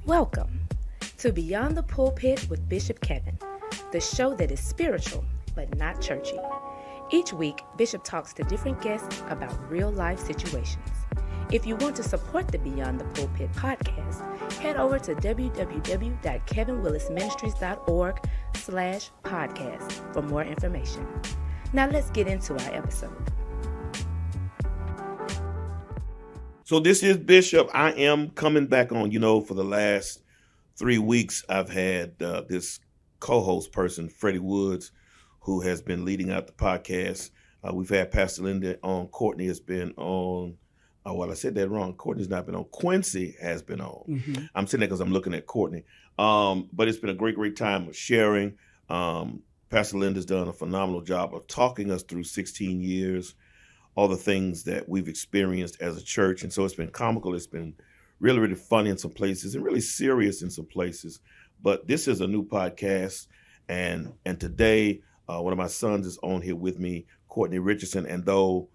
Welcome to Beyond the Pulpit with Bishop Kevin, the show that is spiritual but not churchy. Each week, Bishop talks to different guests about real-life situations. If you want to support the Beyond the Pulpit podcast, head over to www.kevinwillisministries.org/podcast for more information. Now let's get into our episode. So this is Bishop. I am coming back on. For the last 3 weeks, I've had this co-host person, Freddie Woods, who has been leading out the podcast. We've had Pastor Linda on. Cortney has been on. I said that wrong. Cortney's not been on. Quincy has been on. Mm-hmm. I'm saying that because I'm looking at Cortney. But it's been a great time of sharing. Pastor Linda's done a phenomenal job of talking us through 16 years, all the things that we've experienced as a church. And so it's been comical. It's been really, really funny in some places and really serious in some places. But this is a new podcast. And today, one of my sons is on here with me, Cortney Richardson. And though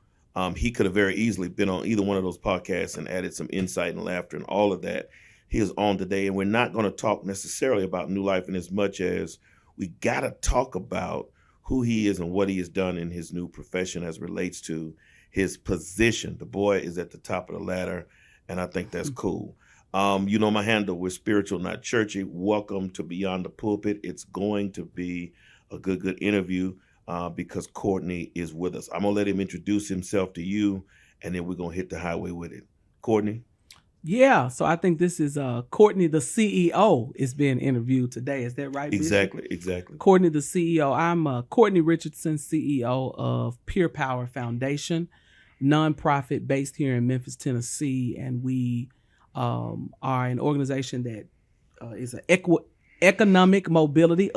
he could have very easily been on either one of those podcasts and added some insight and laughter and all of that, he is on today. And we're not going to talk necessarily about New Life in as much as we got to talk about who he is and what he has done in his new profession as relates to his position. The boy is at the top of the ladder, and I think that's cool. You know my handle. We're spiritual, not churchy. Welcome to Beyond the Pulpit. It's going to be a good interview because Cortney is with us. I'm going to let him introduce himself to you, and then we're going to hit the highway with it. Cortney? Yeah, so I think this is Cortney, the CEO, is being interviewed today. Is that right, Bishop? Exactly. Cortney, the CEO. I'm Cortney Richardson, CEO of Pure Power Foundation, non-profit based here in Memphis, Tennessee. And we are an organization that is an upward economic mobility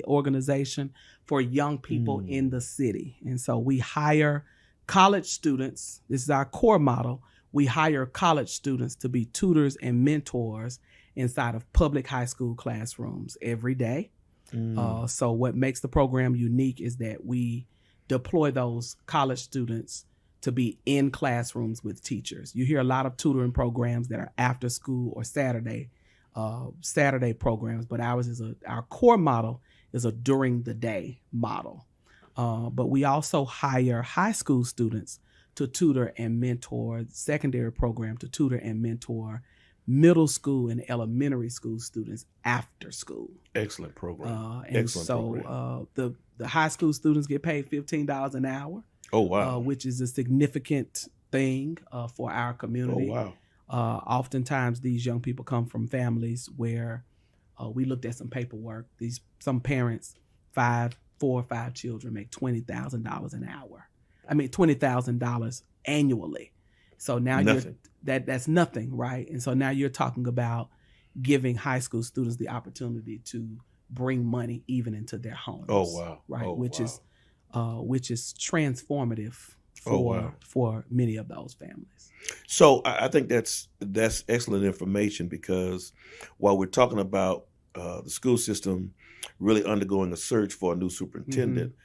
organization for young people in the city. And so we hire college students. This is our core model. We hire college students to be tutors and mentors inside of public high school classrooms every day. So what makes the program unique is that we deploy those college students to be in classrooms with teachers. You hear a lot of tutoring programs that are after school or Saturday programs, but our core model is a during the day model. But we also hire high school students to tutor and mentor, secondary program to tutor and mentor middle school and elementary school students after school. Excellent program. The high school students get paid $15 an hour. Oh, wow. Which is a significant thing for our community. Oh, wow. Oftentimes these young people come from families where we looked at some paperwork. Some parents, 4 or 5 children make $20,000 an hour. $20,000 annually. So now that's nothing, right? And so now you're talking about giving high school students the opportunity to bring money even into their homes. Oh, wow. Right. Which is transformative for many of those families. So I think that's excellent information, because while we're talking about the school system really undergoing a search for a new superintendent,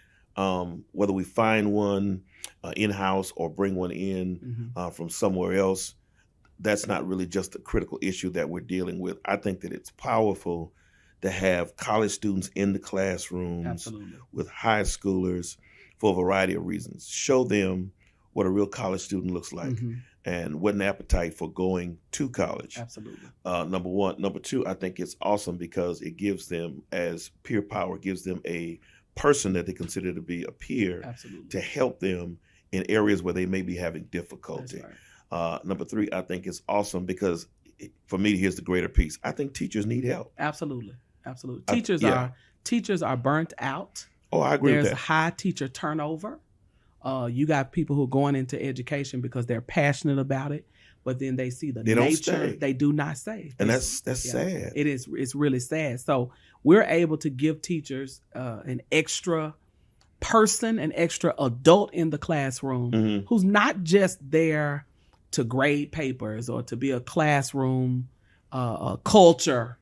whether we find one in-house or bring one in from somewhere else, that's not really just a critical issue that we're dealing with. I think that it's powerful to have college students in the classrooms with high schoolers for a variety of reasons. Show them what a real college student looks like and what an appetite for going to college. Absolutely. Number one. Number two, I think it's awesome because it gives them, as Peer Power, gives them a person that they consider to be a peer to help them in areas where they may be having difficulty. That's right. Number three, I think it's awesome because for me, here's the greater piece. I think teachers need help. Absolutely. Teachers are burnt out. Oh, I agree with that. There's high teacher turnover. You got people who are going into education because they're passionate about it, but then they see the nature. They do not stay. And that's sad. It is. It's really sad. So we're able to give teachers an extra person, an extra adult in the classroom who's not just there to grade papers or to be a classroom culture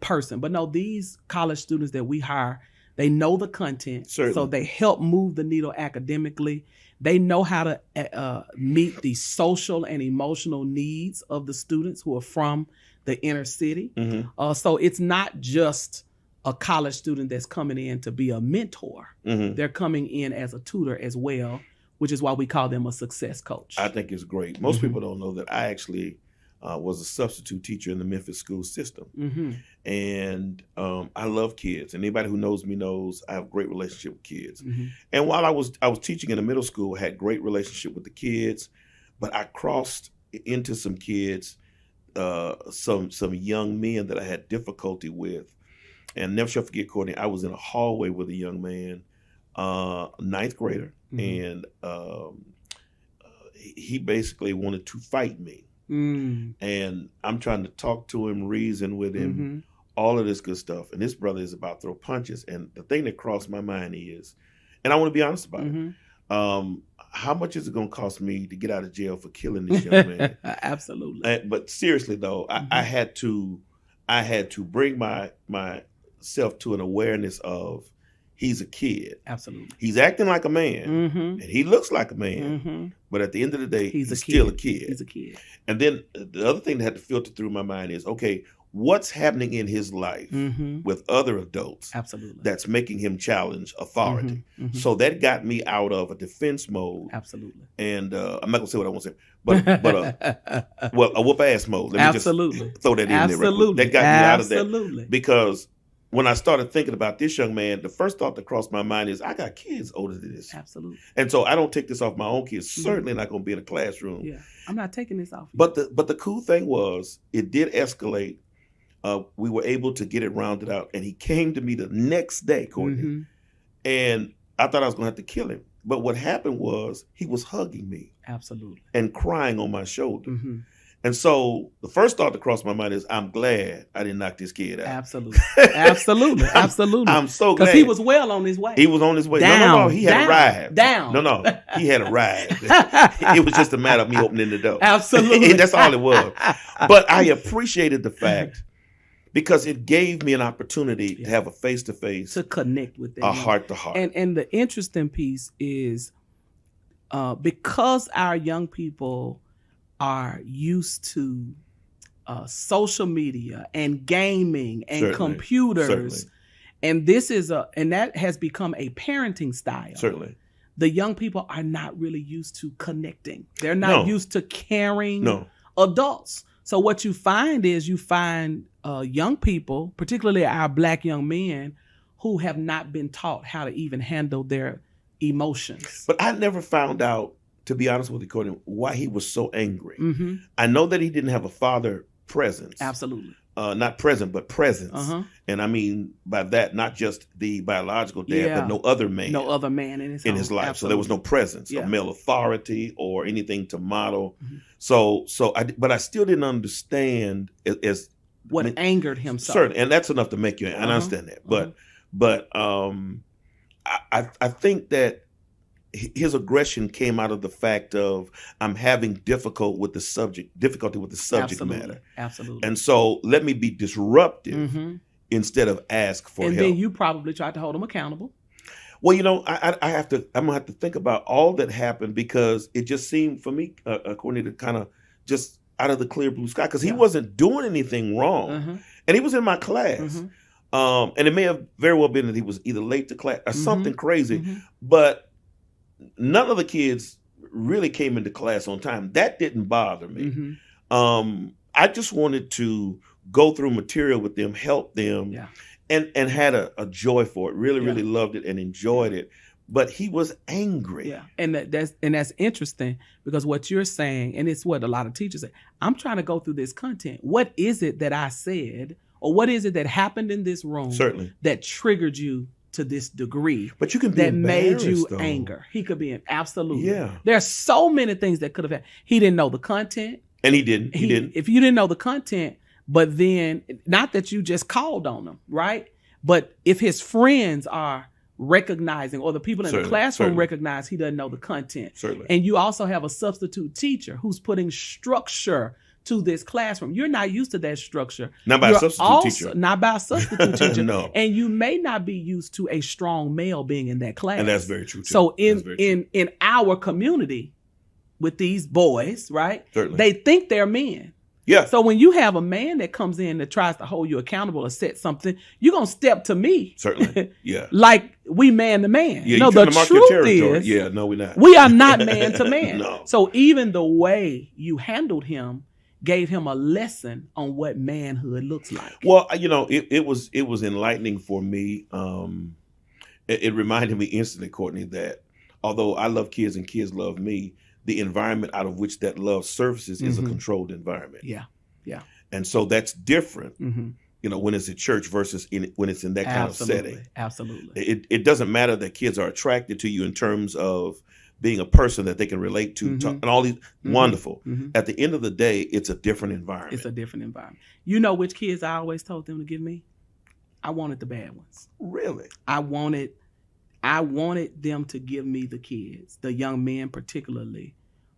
person. But no, these college students that we hire, they know the content, so they help move the needle academically. They know how to meet the social and emotional needs of the students who are from the inner city. So it's not just a college student that's coming in to be a mentor. They're coming in as a tutor as well, which is why we call them a success coach. I think it's great. Most people don't know that I actually was a substitute teacher in the Memphis school system. And I love kids. And anybody who knows me knows I have a great relationship with kids. And while I was teaching in the middle school, I had great relationship with the kids, but I crossed into some kids, some young men that I had difficulty with. And never shall forget, Cortney, I was in a hallway with a young man, ninth grader, and he basically wanted to fight me. And I'm trying to talk to him, reason with him, all of this good stuff. And this brother is about to throw punches. And the thing that crossed my mind is, and I want to be honest about it, how much is it going to cost me to get out of jail for killing this young man? Absolutely. But seriously, though, I had to bring myself to an awareness of he's a kid. Absolutely. He's acting like a man, and he looks like a man. But at the end of the day, he's still a kid. He's a kid. And then the other thing that had to filter through my mind is, okay, what's happening in his life with other adults that's making him challenge authority? So that got me out of a defense mode. Absolutely. And I'm not going to say what I want to say, but well, a whoop-ass mode. Let me just throw that in there. Absolutely. That got me out of that. Because when I started thinking about this young man, the first thought that crossed my mind is, I got kids older than this. Absolutely. And so I don't take this off my own kids. Certainly not going to be in a classroom. Yeah, I'm not taking this off. But the cool thing was, it did escalate. We were able to get it rounded out. And he came to me the next day, Cortney. And I thought I was going to have to kill him. But what happened was, he was hugging me. Absolutely. And crying on my shoulder. And so the first thought that crossed my mind is, I'm glad I didn't knock this kid out. Absolutely. Absolutely. Absolutely. I'm so glad. Because he was well on his way. He was on his way. No. He had arrived. No. He had arrived. It was just a matter of me opening the door. Absolutely. That's all it was. But I appreciated the fact, because it gave me an opportunity to have a face-to-face. To connect with them. A heart-to-heart. And the interesting piece is, because our young people are used to social media and gaming and computers, and that has become a parenting style. Certainly, the young people are not really used to connecting. They're not used to caring adults. So what you find is, young people, particularly our Black young men, who have not been taught how to even handle their emotions. But I never found out, to be honest with you, Cortney, why he was so angry. I know that he didn't have a father presence. Absolutely. Not present, but presence. And I mean by that, not just the biological dad, but no other man. No other man in his life. Absolutely. So there was no presence of male authority or anything to model. But I still didn't understand what angered him. Certain, and that's enough to make you. I understand that. But I think that his aggression came out of the fact of, I'm having difficulty with the subject matter. Absolutely. And so let me be disruptive instead of ask for help. And then you probably tried to hold him accountable. Well, I'm gonna have to think about all that happened, because it just seemed for me, according to kind of just out of the clear blue sky, because he wasn't doing anything wrong, and he was in my class. And it may have very well been that he was either late to class or something crazy, but none of the kids really came into class on time. That didn't bother me. I just wanted to go through material with them, help them, and had a joy for it. Really loved it and enjoyed it. But he was angry. Yeah, and that's interesting, because what you're saying, and it's what a lot of teachers say, I'm trying to go through this content. What is it that I said, or what is it that happened in this room that triggered you to this degree, but you can be that made you though. Anger? He could be absolutely. Yeah. There's so many things that could have happened. He didn't know the content. And he didn't. He didn't. If you didn't know the content, but then, not that you just called on him, right? But if his friends are recognizing, or the people in the classroom recognize he doesn't know the content. And you also have a substitute teacher who's putting structure to this classroom. You're not used to that structure. Not by a substitute teacher. Not by a substitute teacher. No. And you may not be used to a strong male being in that class. And that's very true, too. So in our community with these boys, right? Certainly. They think they're men. Yeah. So when you have a man that comes in that tries to hold you accountable or set something, you're going to step to me. Certainly. Yeah. Like we man to man. Yeah, no, the truth is, yeah, no, we're not. We are not man to man. No. So even the way you handled him gave him a lesson on what manhood looks like. Well, it was enlightening for me. It reminded me instantly, Cortney, that although I love kids and kids love me, the environment out of which that love surfaces is a controlled environment. Yeah, yeah. And so that's different, Mm-hmm. When it's at church versus when it's in that kind of setting. Absolutely. It doesn't matter that kids are attracted to you in terms of being a person that they can relate to, and all these wonderful. Mm-hmm. At the end of the day, it's a different environment. It's a different environment. You know which kids I always told them to give me? I wanted the bad ones. Really? I wanted them to give me the kids, the young men particularly,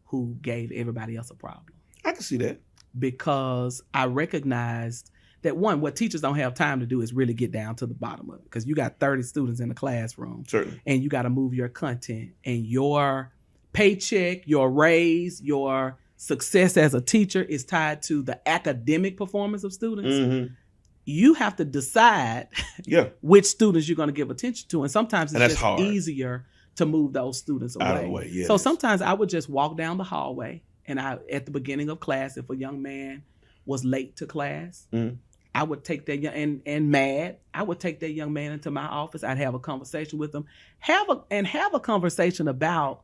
who gave everybody else a problem. I can see that. Because I recognized that, one, what teachers don't have time to do is really get down to the bottom of it. Because you got 30 students in the classroom. Certainly. And you got to move your content. And your paycheck, your raise, your success as a teacher is tied to the academic performance of students. Mm-hmm. You have to decide which students you're going to give attention to. And sometimes it's just hard. Easier to move those students away. Out of the way, yes. So sometimes I would just walk down the hallway, and at the beginning of class, if a young man was late to class, I would take that I would take that young man into my office. I'd have a conversation with him, have a conversation about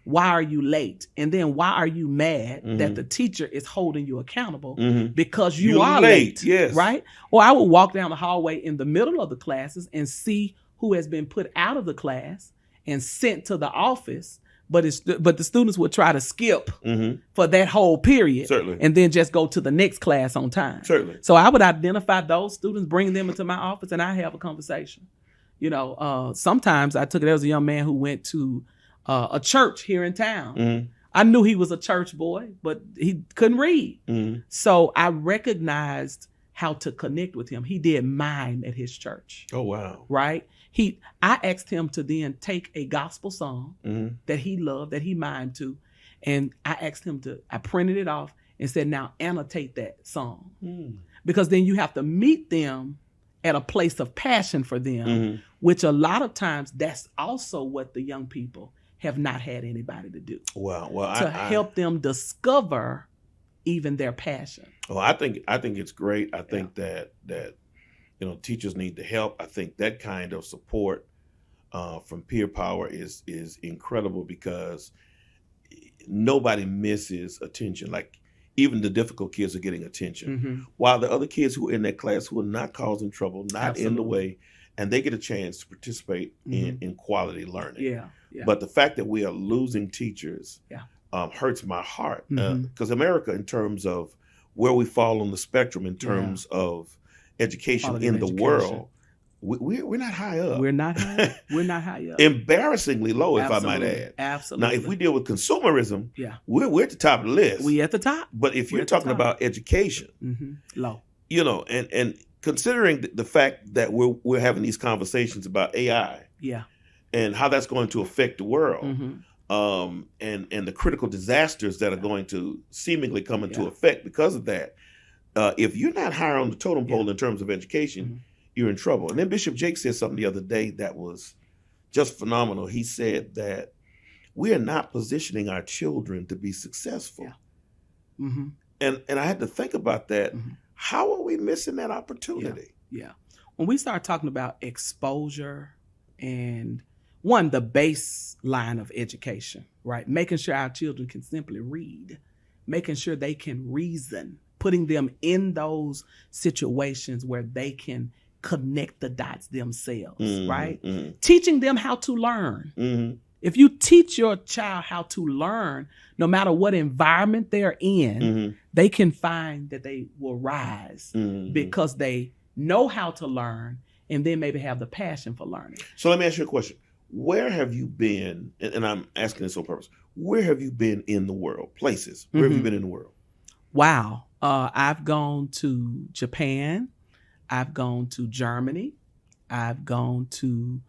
why are you late, and then why are you mad that the teacher is holding you accountable because you are late, yes, right? Or I would walk down the hallway in the middle of the classes and see who has been put out of the class and sent to the office, but the students would try to skip for that whole period. Certainly. And then just go to the next class on time. Certainly. So I would identify those students, bring them into my office, and I have a conversation. Sometimes there was a young man who went to a church here in town. I knew he was a church boy, but he couldn't read. So I recognized how to connect with him. He did mime at his church. Oh, wow. Right? I asked him to then take a gospel song that he loved, that he mimed to, and I printed it off and said, now annotate that song. Because then you have to meet them at a place of passion for them, which a lot of times that's also what the young people have not had anybody to do. Wow. Well, to help them discover even their passion. Well, I think it's great. I think that teachers need the help. I think that kind of support from peer power is incredible, because nobody misses attention. Like, even the difficult kids are getting attention, while the other kids who are in that class who are not causing trouble, not in the way, and they get a chance to participate in quality learning. Yeah. But the fact that we are losing teachers hurts my heart, because America, in terms of where we fall on the spectrum in terms of education quality in the world, we're not high up. We're not high up. Embarrassingly low, if I might add. Absolutely. Now, if we deal with consumerism, we're at the top of the list. We at the top. But if you're talking about education, low. And considering the fact that we're having these conversations about AI, and how that's going to affect the world, and the critical disasters that are going to seemingly come into effect because of that, if you're not higher on the totem pole in terms of education, you're in trouble. And then Bishop Jake said something the other day that was just phenomenal. He said that we are not positioning our children to be successful. And I had to think about that. How are we missing that opportunity? Yeah. When we start talking about exposure and the baseline of education, right? Making sure our children can simply read, making sure they can reason, putting them in those situations where they can connect the dots themselves, right? Teaching them how to learn. If you teach your child how to learn, no matter what environment they're in, they can find that they will rise because they know how to learn, and then maybe have the passion for learning. So let me ask you a question. Where have you been, and I'm asking this on purpose, where have you been in the world? Places. Where have you been in the world? Wow. I've gone to Japan. I've gone to Germany. I've gone to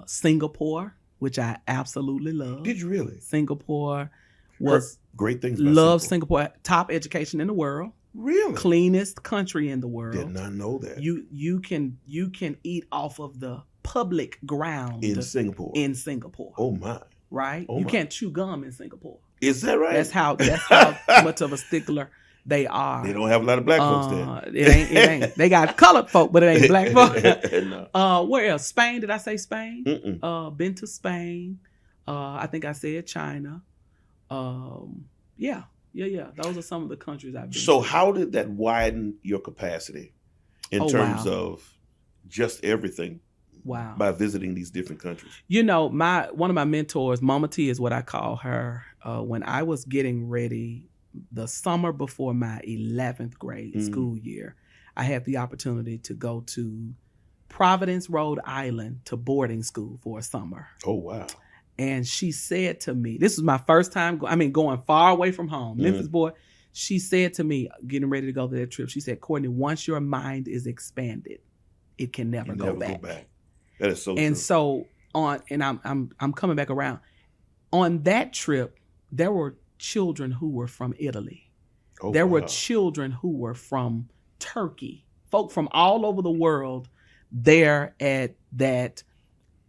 Singapore, which I absolutely love. Did you really? Singapore was great things about love Singapore. Singapore. Top education in the world. Really? Cleanest country in the world. Did not know that. You can eat off of the public ground in Singapore. Oh my. Right? Oh you my. can't chew gum in Singapore. Is that right? That's how much of a stickler they are. They don't have a lot of black folks there. It ain't. They got colored folk, but it ain't black folk. No. Where else? Spain? Did I say Spain? Mm-mm. Been to Spain. I think I said China. Yeah. Those are some of the countries I've been So to. how did that widen your capacity in terms of just everything? Wow. By visiting these different countries. You know, one of my mentors, Mama T is what I call her. When I was getting ready, the summer before my 11th grade school year, I had the opportunity to go to Providence, Rhode Island to boarding school for a summer. Oh, wow. And she said to me, this was my first time, going far away from home, Memphis boy. She said to me, getting ready to go to that trip, she said, Cortney, once your mind is expanded, it can never go back. That is so true. And so I'm coming back around. On that trip, there were children who were from Italy. There were children who were from Turkey, folk from all over the world there at that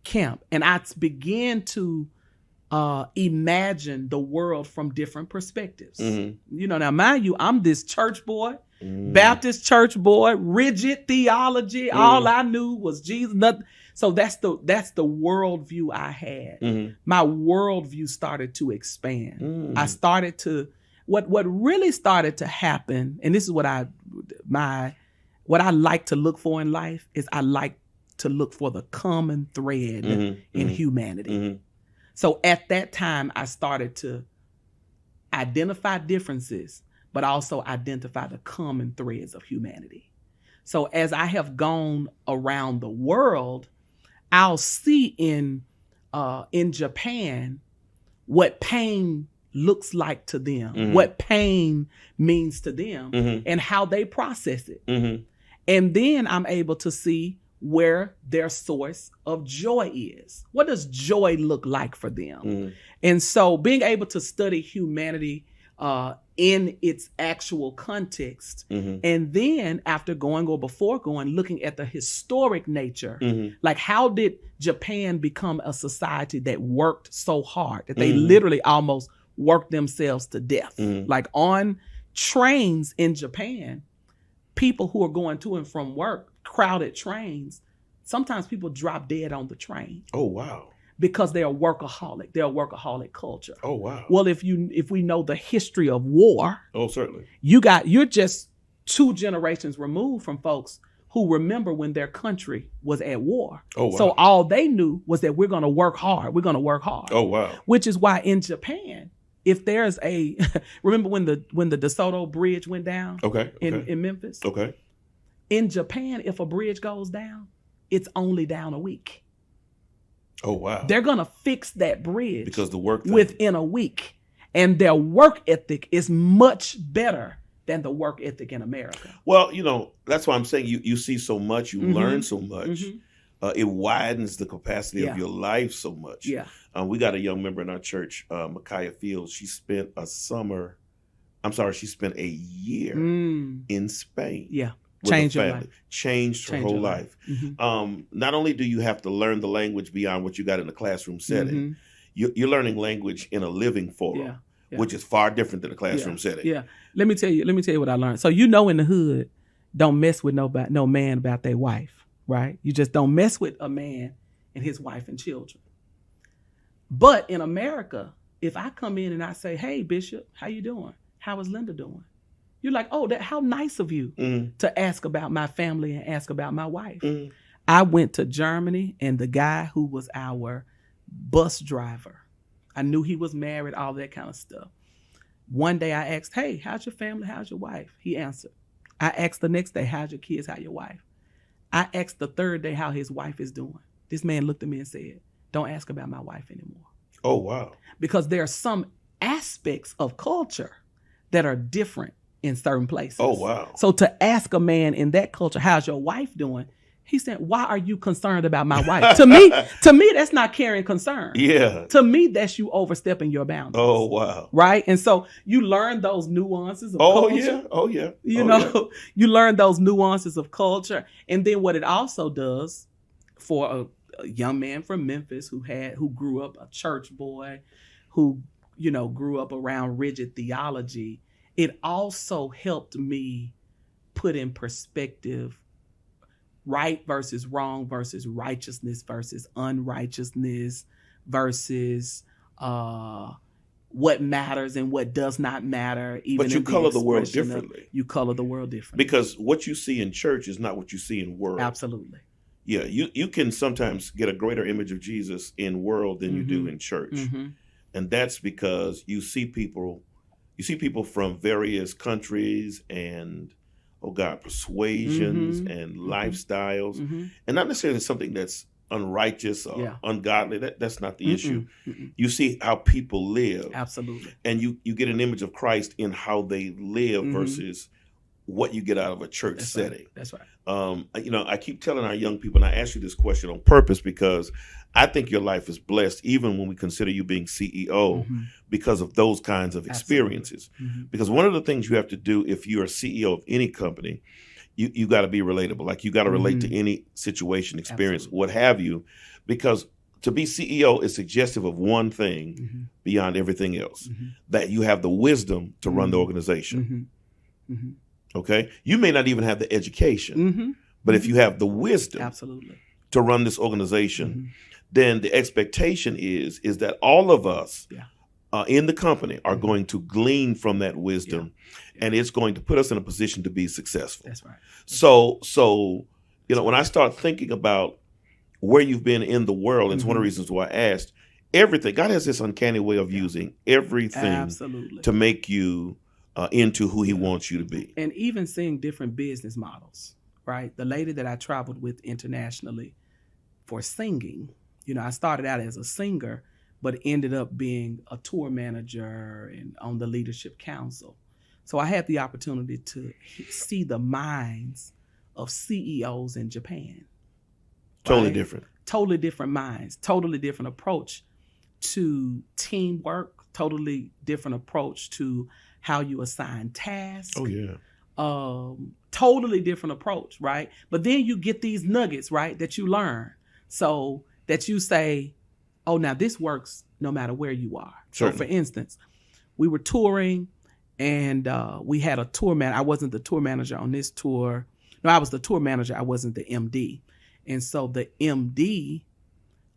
camp. And I began to imagine the world from different perspectives. You know, now mind you, I'm this church boy, Baptist church boy, rigid theology. All I knew was Jesus. Nothing. So that's the worldview I had. My worldview started to expand. I started to what really started to happen, and this is what I like to look for in life is I like to look for the common thread in humanity. So at that time, I started to identify differences, but also identify the common threads of humanity. So as I have gone around the world, I'll see in Japan what pain looks like to them, what pain means to them, and how they process it. And then I'm able to see where their source of joy is. What does joy look like for them? And so being able to study humanity in its actual context, and then after going or before going, looking at the historic nature, like how did Japan become a society that worked so hard that they literally almost worked themselves to death? Like on trains in Japan, people who are going to and from work, crowded trains, sometimes people drop dead on the train. Oh, wow. Because they're a workaholic. They're a workaholic culture. Oh, wow. Well, if we know the history of war, oh, certainly, you're just 2 generations removed from folks who remember when their country was at war. Oh, wow. So all they knew was that we're going to work hard. We're going to work hard. Oh, wow. Which is why in Japan, if there's remember when the DeSoto Bridge went down? Okay. In Memphis? Okay. In Japan, if a bridge goes down, it's only down a week. Oh, wow. They're going to fix that bridge because the work within a week. And their work ethic is much better than the work ethic in America. Well, that's why I'm saying you see so much, you learn so much. It widens the capacity of your life so much. Yeah. We got a young member in our church, Micaiah Fields. She spent a year in Spain. Yeah. Changed her life. Changed her whole life. Not only do you have to learn the language beyond what you got in the classroom setting, you're learning language in a living forum, which is far different than a classroom setting. Yeah. Let me tell you what I learned. So in the hood, don't mess with no man about their wife, right? You just don't mess with a man and his wife and children. But in America, if I come in and I say, "Hey, Bishop, how you doing? How is Linda doing?" You're like, "Oh, how nice of you to ask about my family and ask about my wife." I went to Germany, and the guy who was our bus driver, I knew he was married, all that kind of stuff. One day I asked, "Hey, how's your family? How's your wife?" He answered. I asked the next day, "How's your kids? How's your wife?" I asked the third day how his wife is doing. This man looked at me and said, "Don't ask about my wife anymore." Oh, wow. Because there are some aspects of culture that are different in certain places. Oh, wow. So to ask a man in that culture, how's your wife doing? He said, why are you concerned about my wife? to me, that's not caring concern. Yeah. To me, that's you overstepping your boundaries. Oh, wow. Right? And so you learn those nuances of culture. You learn those nuances of culture. And then what it also does for a young man from Memphis who grew up a church boy, who, grew up around rigid theology, it also helped me put in perspective right versus wrong versus righteousness versus unrighteousness versus what matters and what does not matter. But you color the world differently. You color the world differently. Because what you see in church is not what you see in world. Absolutely. Yeah, you can sometimes get a greater image of Jesus in world than you do in church. And that's because you see people from various countries and persuasions and lifestyles, and not necessarily something that's unrighteous or ungodly. That's not the issue. You see how people live. Absolutely. And you get an image of Christ in how they live versus what you get out of a church setting. Right. That's right. I keep telling our young people, and I ask you this question on purpose because I think your life is blessed, even when we consider you being CEO, because of those kinds of experiences. Because one of the things you have to do if you're a CEO of any company, you got to be relatable. Like you got to relate to any situation, experience, what have you, because to be CEO is suggestive of one thing beyond everything else, that you have the wisdom to run the organization. Okay? You may not even have the education, but if you have the wisdom to run this organization, then the expectation is that all of us in the company are going to glean from that wisdom, and it's going to put us in a position to be successful. That's right. So when I start thinking about where you've been in the world, and it's one of the reasons why I asked, everything, God has this uncanny way of using everything to make you into who he wants you to be. And even seeing different business models, right? The lady that I traveled with internationally for singing, I started out as a singer, but ended up being a tour manager and on the leadership council. So I had the opportunity to see the minds of CEOs in Japan. Totally different. Totally different minds, totally different approach to teamwork, totally different approach to how you assign tasks. Oh, yeah. Totally different approach, right? But then you get these nuggets, right, that you learn. So that you say, oh, now this works no matter where you are. Certainly. So for instance, we were touring and we had a tour man. I wasn't the tour manager on this tour. No, I was the tour manager. I wasn't the MD. And so the MD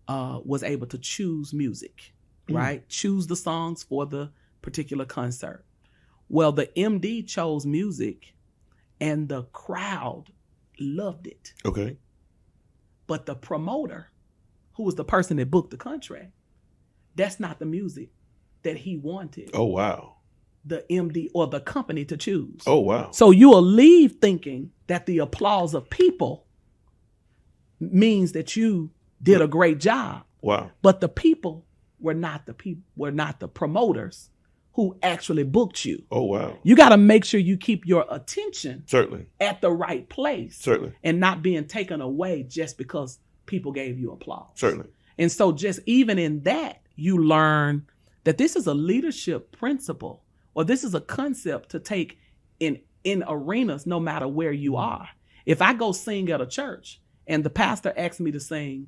was able to choose music, right? Choose the songs for the particular concert. Well, the MD chose music and the crowd loved it. Okay. But the promoter, who was the person that booked the contract, that's not the music that he wanted. Oh, wow. The MD or the company to choose. Oh, wow. So you will leave thinking that the applause of people means that you did a great job. Wow. But the people were not the promoters who actually booked you. Oh, wow. You got to make sure you keep your attention Certainly. at the right place. Certainly. And not being taken away just because people gave you applause. Certainly. And so just even in that, you learn that this is a leadership principle, or this is a concept to take in arenas no matter where you are. If I go sing at a church and the pastor asks me to sing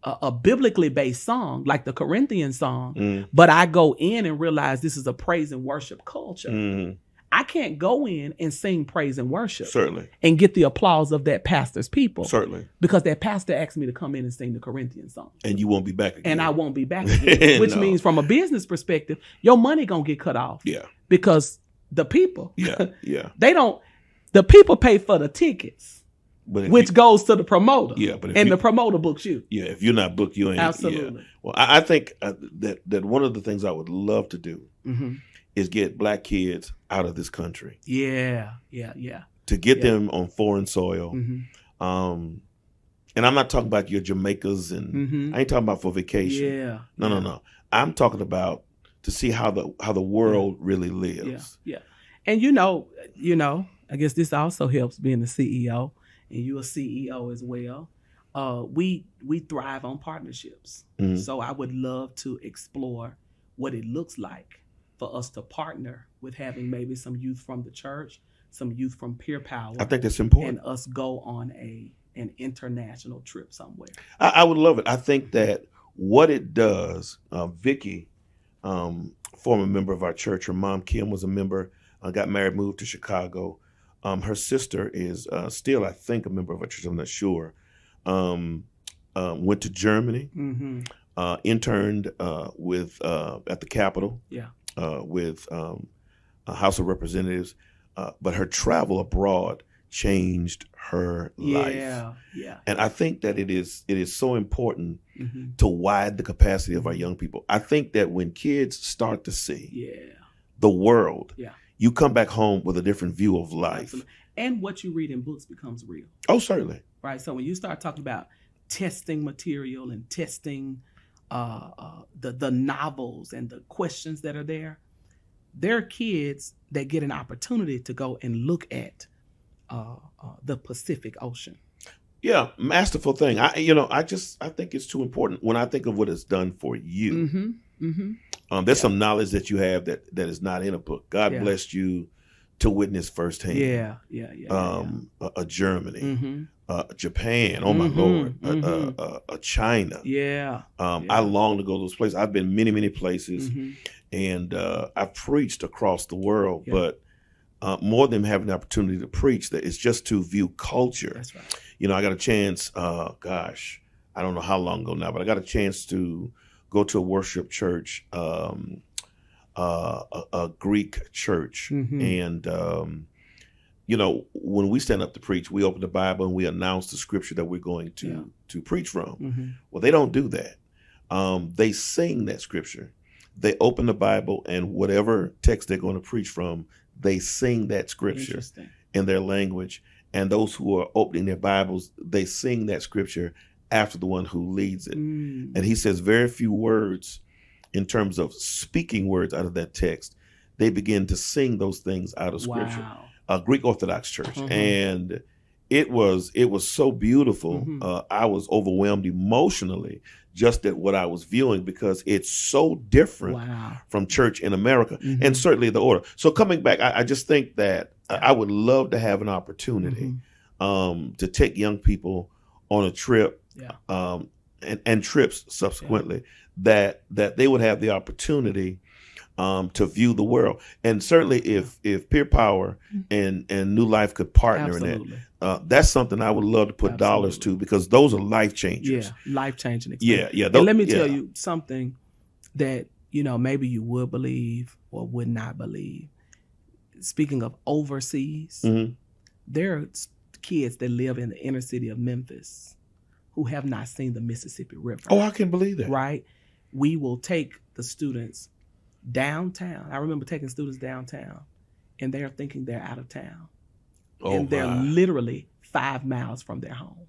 a biblically based song, like the Corinthian song, but I go in and realize this is a praise and worship culture, I can't go in and sing praise and worship. Certainly. And get the applause of that pastor's people. Certainly. Because that pastor asked me to come in and sing the Corinthian song. And you won't be back again. And I won't be back again. Which means from a business perspective, your money gonna get cut off. Yeah. Because the people, yeah. The people pay for the tickets. But which goes to the promoter. Yeah, but the promoter books you. Yeah, if you're not booked, you ain't. Absolutely. Yeah. Well, I think that one of the things I would love to do is get black kids out of this country. Yeah. To get them on foreign soil. And I'm not talking about your Jamaicas and I ain't talking about for vacation. Yeah. No. I'm talking about to see how the world really lives. Yeah. And I guess this also helps being the CEO, and you're a CEO as well. We thrive on partnerships. Mhm. So I would love to explore what it looks like for us to partner with having maybe some youth from the church, some youth from Peer Power, I think that's important. and us go on an international trip somewhere. I would love it. I think that what it does, Vicky, former member of our church, her mom, Kim, was a member, got married, moved to Chicago. Her sister is still, I think, a member of our church. I'm not sure. Went to Germany, Mm-hmm. interned with at the Capitol, Yeah. with House of Representatives, but her travel abroad changed her life. Yeah. And I think that it is so important Mm-hmm. to widen the capacity of our young people. I think that when kids start to see Yeah. the world, Yeah. you come back home with a different view of life. Absolutely. And what you read in books becomes real. Oh, certainly. Right. So when you start talking about testing material and testing the novels and the questions that are there are kids that get an opportunity to go and look at the Pacific Ocean. Yeah, masterful thing. I think it's too important. When I think of what it's done for you, Mm-hmm. Mm-hmm. there's some knowledge that you have that is not in a book. God Yeah. blessed you to witness firsthand. Yeah. A Germany, Mm-hmm. Japan. Oh my Mhm, Lord, a China. Yeah. I long to go to those places. I've been many, many places, Mm-hmm. and I've preached across the world. Yeah. But more than having the opportunity to preach, that it's just to view culture. That's right. I got a chance. I don't know how long ago now, but I got a chance to go to a worship church, a Greek church, Mhm. and when we stand up to preach, we open the Bible and we announce the scripture that we're going to preach from. Mm-hmm. Well, they don't do that. They sing that scripture. They open the Bible, and whatever text they're going to preach from, they sing that scripture Interesting. in their language. And those who are opening their Bibles, they sing that scripture after the one who leads it. Mm. And he says very few words in terms of speaking words out of that text. They begin to sing those things out of scripture. Wow. A Greek Orthodox church. Mhm. And it was so beautiful. Mhm. I was overwhelmed emotionally just at what I was viewing, because it's so different Wow. from church in America, Mhm. and certainly the order. So coming back, I just think that I would love to have an opportunity to take young people on a trip, Yeah. and trips subsequently, that they would have the opportunity to view the world. And certainly if Peer Power and New Life could partner in Absolutely. that, that's something I would love to put dollars to, because those are life changers. Yeah. Life-changing Yeah, experience. yeah. And let me tell you something that, maybe you would believe or would not believe. Speaking of overseas, Mhm. there are kids that live in the inner city of Memphis who have not seen the Mississippi River. Oh, I can believe that. Right? We will take the students downtown. I remember taking students downtown, and they're thinking they're out of town. Oh, And they're my. literally 5 miles from their home.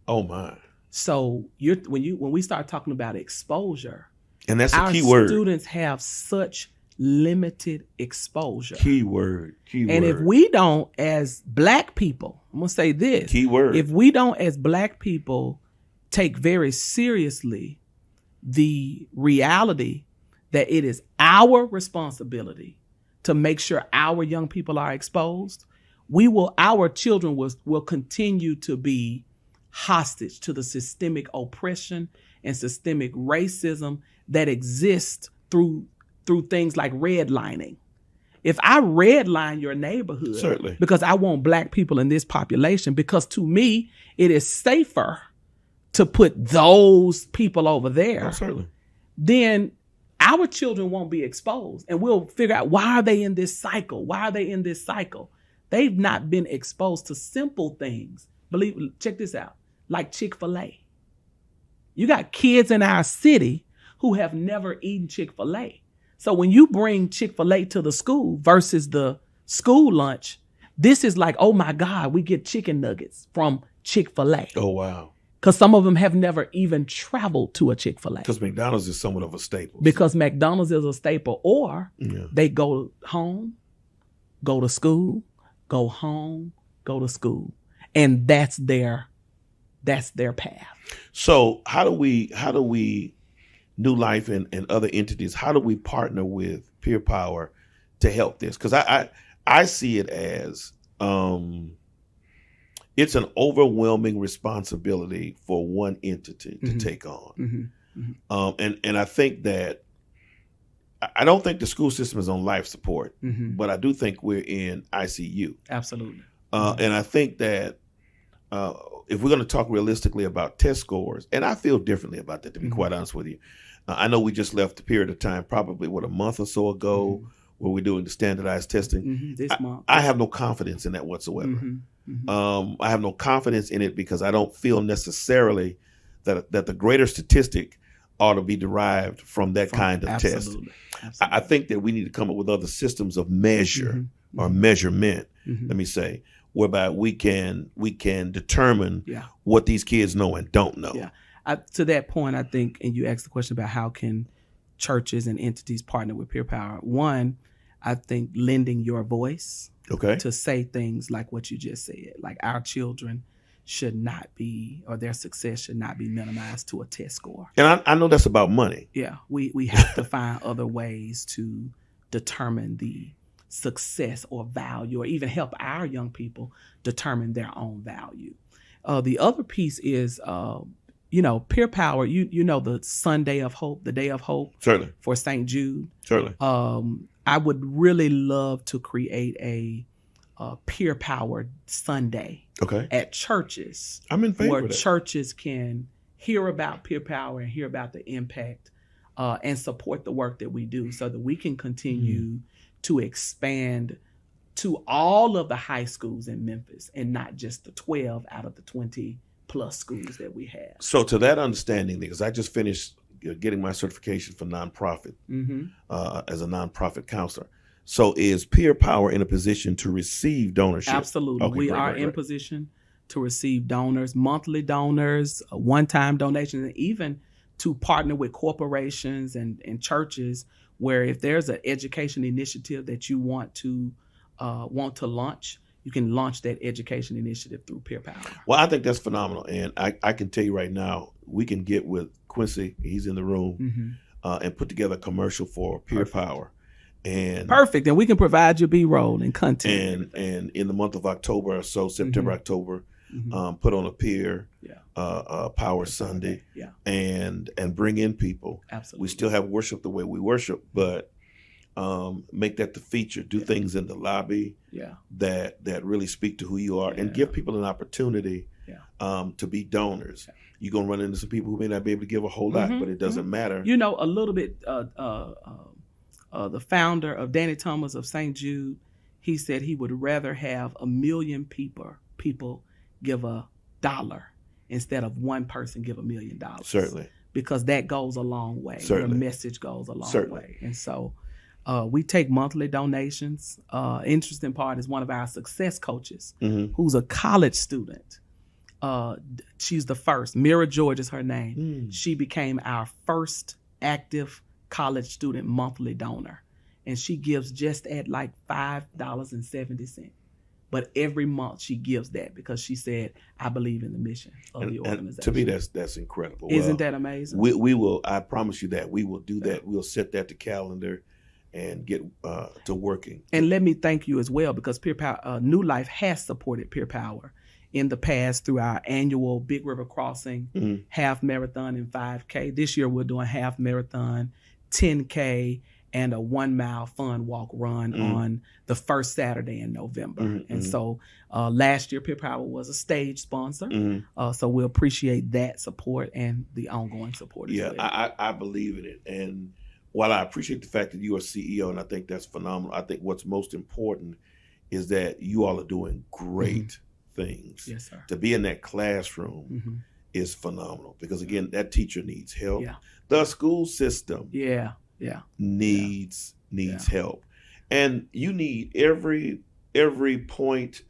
Oh, my. So when we start talking about exposure, And that's our a key word. students have such limited exposure. Key word. And if we don't, as Black people, I'm going to say this. Key word. If we don't, as Black people, take very seriously the reality that it is our responsibility to make sure our young people are exposed, our children will continue to be hostage to the systemic oppression and systemic racism that exists through things like redlining. If I redline your neighborhood, Certainly. because I want Black people in this population, because to me, it is safer to put those people over there, Oh, certainly. then our children won't be exposed. And we'll figure out, why are they in this cycle? Why are they in this cycle? They've not been exposed to simple things. Check this out, like Chick-fil-A. You got kids in our city who have never eaten Chick-fil-A. So when you bring Chick-fil-A to the school versus the school lunch, this is like, oh my God, we get chicken nuggets from Chick-fil-A. Oh, wow. Because some of them have never even traveled to a Chick-fil-A. Because McDonald's is somewhat of a staple. Because McDonald's is a staple, or Yeah. they go home, go to school, go home, go to school. And that's their path. So how do we New Life and other entities, how do we partner with Peer Power to help this? Because I see it as it's an overwhelming responsibility for one entity to take on. And I think that I don't think the school system is on life support, but I do think we're in ICU. Absolutely. And I think that if we're going to talk realistically about test scores, and I feel differently about that, to be quite honest with you. I know we just left a period of time, probably a month or so ago, where we're doing the standardized testing. This month. I have no confidence in that whatsoever. I have no confidence in it because I don't feel necessarily that the greater statistic ought to be derived from that kind of test. Absolutely. I think that we need to come up with other systems of measure or measurement, let me say, whereby we can determine what these kids know and don't know. Yeah. To that point, I think, and you asked the question about how can churches and entities partner with Peer Power. One, I think lending your voice to say things like what you just said, like our children should not be, or their success should not be minimized to a test score. And I know that's about money. Yeah, we have to find other ways to determine the success or value, or even help our young people determine their own value. The other piece is, Peer Power, the Sunday of Hope, the Day of Hope. Certainly. For St. Jude. Certainly. I would really love to create a Peer Power Sunday at churches. I'm in favor where of that. Churches can hear about Peer Power and hear about the impact and support the work that we do, so that we can continue to expand to all of the high schools in Memphis and not just the 12 out of the 20 plus schools that we have. So to that understanding, because I just finished getting my certification for nonprofit as a nonprofit counselor. So is Peer Power in a position to receive donorship? Absolutely. We are in position to receive donors, monthly donors, one-time donations, and even to partner with corporations and churches, where if there's an education initiative that you want to launch, you can launch that education initiative through Peer Power. Well, I think that's phenomenal. And I can tell you right now, we can get with Quincy, he's in the room, and put together a commercial for Peer Power. And perfect. And we can provide you B-roll and content. And in the month of October or so, September, October, put on a Peer Power Sunday and bring in people. Absolutely. We still have worship the way we worship, but make that the feature. Do things in the lobby that really speak to who you are, and give people an opportunity to be donors. You're going to run into some people who may not be able to give a whole lot, but it doesn't matter. A little bit, the founder of Danny Thomas of St. Jude, he said he would rather have 1 million people give $1 instead of one person give $1 million. Certainly. Because that goes a long way. Certainly. The message goes a long Certainly. way. And so we take monthly donations. Interesting part is one of our success coaches, who's a college student. She's the first. Mira George is her name. She became our first active college student monthly donor. And she gives just at like $5.70. But every month she gives that because she said, I believe in the mission of the organization. And to me, that's incredible. Isn't that amazing? We will, I promise you that. We will do that. We'll set that to calendar and get to working. And let me thank you as well, because Peer Power, New Life has supported Peer Power in the past through our annual Big River Crossing half marathon and 5K. This year we're doing half marathon, 10K, and a 1 mile fun walk run on the first Saturday in November. And so last year Peer Power was a stage sponsor. So we appreciate that support and the ongoing support as well. I believe in it. And while I appreciate the fact that you are CEO, and I think that's phenomenal, I think what's most important is that you all are doing great things. Yes, sir. To be in that classroom is phenomenal, because again, that teacher needs help. The school system needs help, and you need every point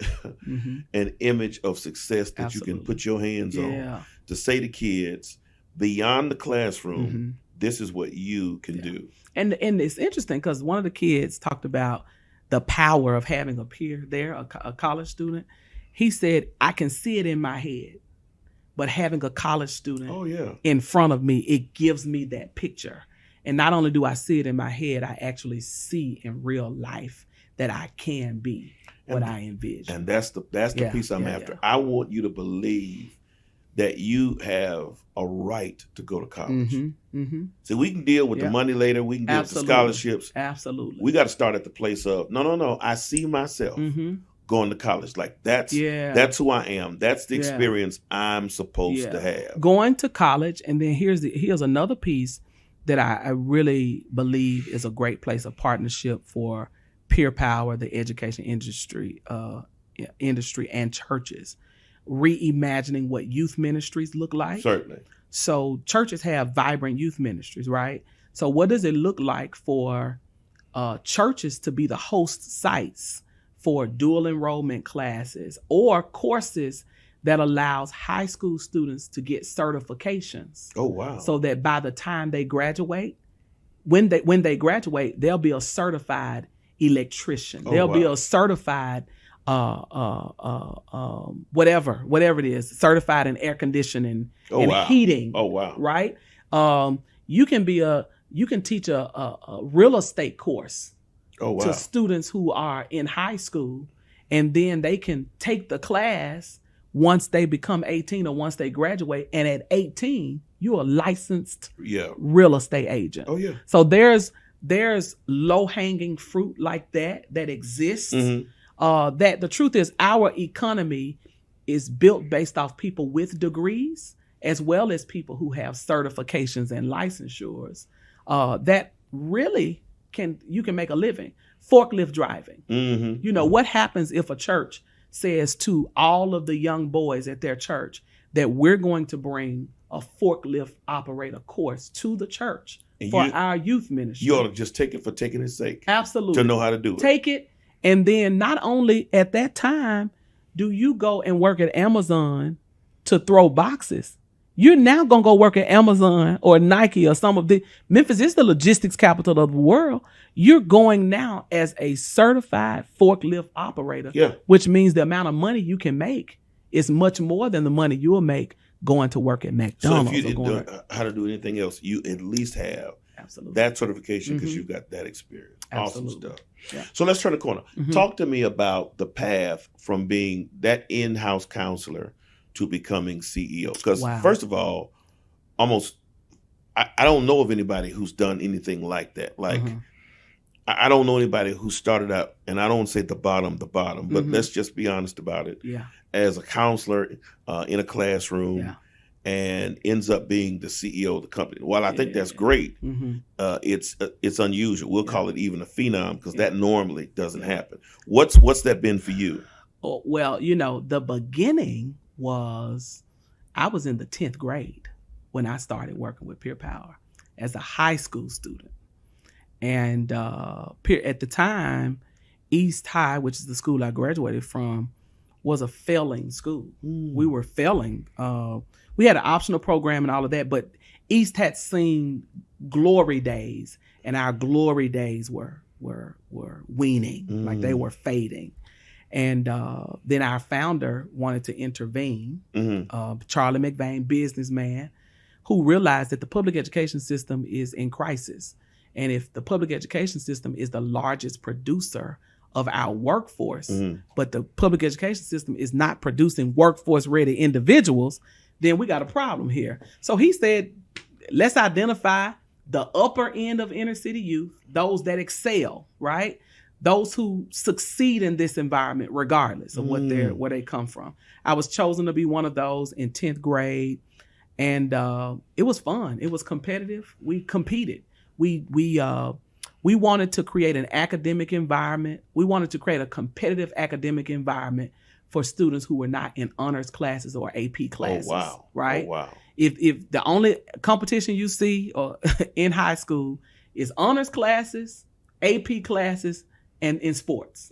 and image of success that you can put your hands on to say to kids beyond the classroom, this is what you can do. And it's interesting because one of the kids talked about the power of having a peer there, a college student. He said, I can see it in my head, but having a college student in front of me, it gives me that picture. And not only do I see it in my head, I actually see in real life that I can be what I envision. And that's the piece I'm after. Yeah. I want you to believe that you have a right to go to college. So we can deal with the money later. We can deal with the scholarships. Absolutely. We got to start at the place of, no. I see myself going to college. Like that's who I am. That's the experience I'm supposed to have. Going to college. And then here's another piece that I really believe is a great place of partnership for peer power, the education industry and churches. Reimagining what youth ministries look like. Certainly. So churches have vibrant youth ministries, right? So what does it look like for churches to be the host sites for dual enrollment classes or courses that allows high school students to get certifications? Oh, wow. So that by the time they graduate, when they graduate, they'll be a certified electrician. They'll be a certified whatever it is, certified in air conditioning and heating. Oh, wow. Right? You can teach a real estate course to students who are in high school, and then they can take the class once they become 18 or once they graduate. And at 18, you're a licensed real estate agent. Oh, yeah. So there's low-hanging fruit like that exists. That the truth is our economy is built based off people with degrees as well as people who have certifications and licensures that really you can make a living. Forklift driving. You know, what happens if a church says to all of the young boys at their church that we're going to bring a forklift operator course to the church for our youth ministry? You ought to just take it for taking its sake. Absolutely. To know how to do it. Take it. And then not only at that time do you go and work at Amazon to throw boxes, you're now going to go work at Amazon or Nike or some of the Memphis is the logistics capital of the world. You're going now as a certified forklift operator, which means the amount of money you can make is much more than the money you'll make going to work at McDonald's. So if you didn't know how to do anything else, you at least have that certification because you got that experience. Awesome stuff. Yeah. So let's turn the corner. Talk to me about the path from being that in-house counselor to becoming CEO. Because first of all, I don't know of anybody who's done anything like that. Like I don't know anybody who started out, and I don't say the bottom, but let's just be honest about it. Yeah. As a counselor in a classroom and ends up being the CEO of the company. While I think that's great, it's unusual. We'll call it even a phenom because that normally doesn't happen. What's that been for you? Oh, well, you know, the beginning was I was in the 10th grade when I started working with Peer Power as a high school student. And at the time, East High, which is the school I graduated from, was a failing school. We were failing. We had an optional program and all of that, but East had seen glory days, and our glory days were weaning, like they were fading. And then our founder wanted to intervene, Charlie McVeigh, businessman, who realized that the public education system is in crisis. And if the public education system is the largest producer of our workforce, but the public education system is not producing workforce-ready individuals, then we got a problem here. So he said, let's identify the upper end of inner city youth, those that excel, right? Those who succeed in this environment, regardless of where they come from. I was chosen to be one of those in 10th grade, and it was fun. It was competitive. We competed. We wanted to create an academic environment. We wanted to create a competitive academic environment for students who were not in honors classes or AP classes. Oh, wow. Right? Oh, wow. If the only competition you see in high school is honors classes, AP classes, and in sports.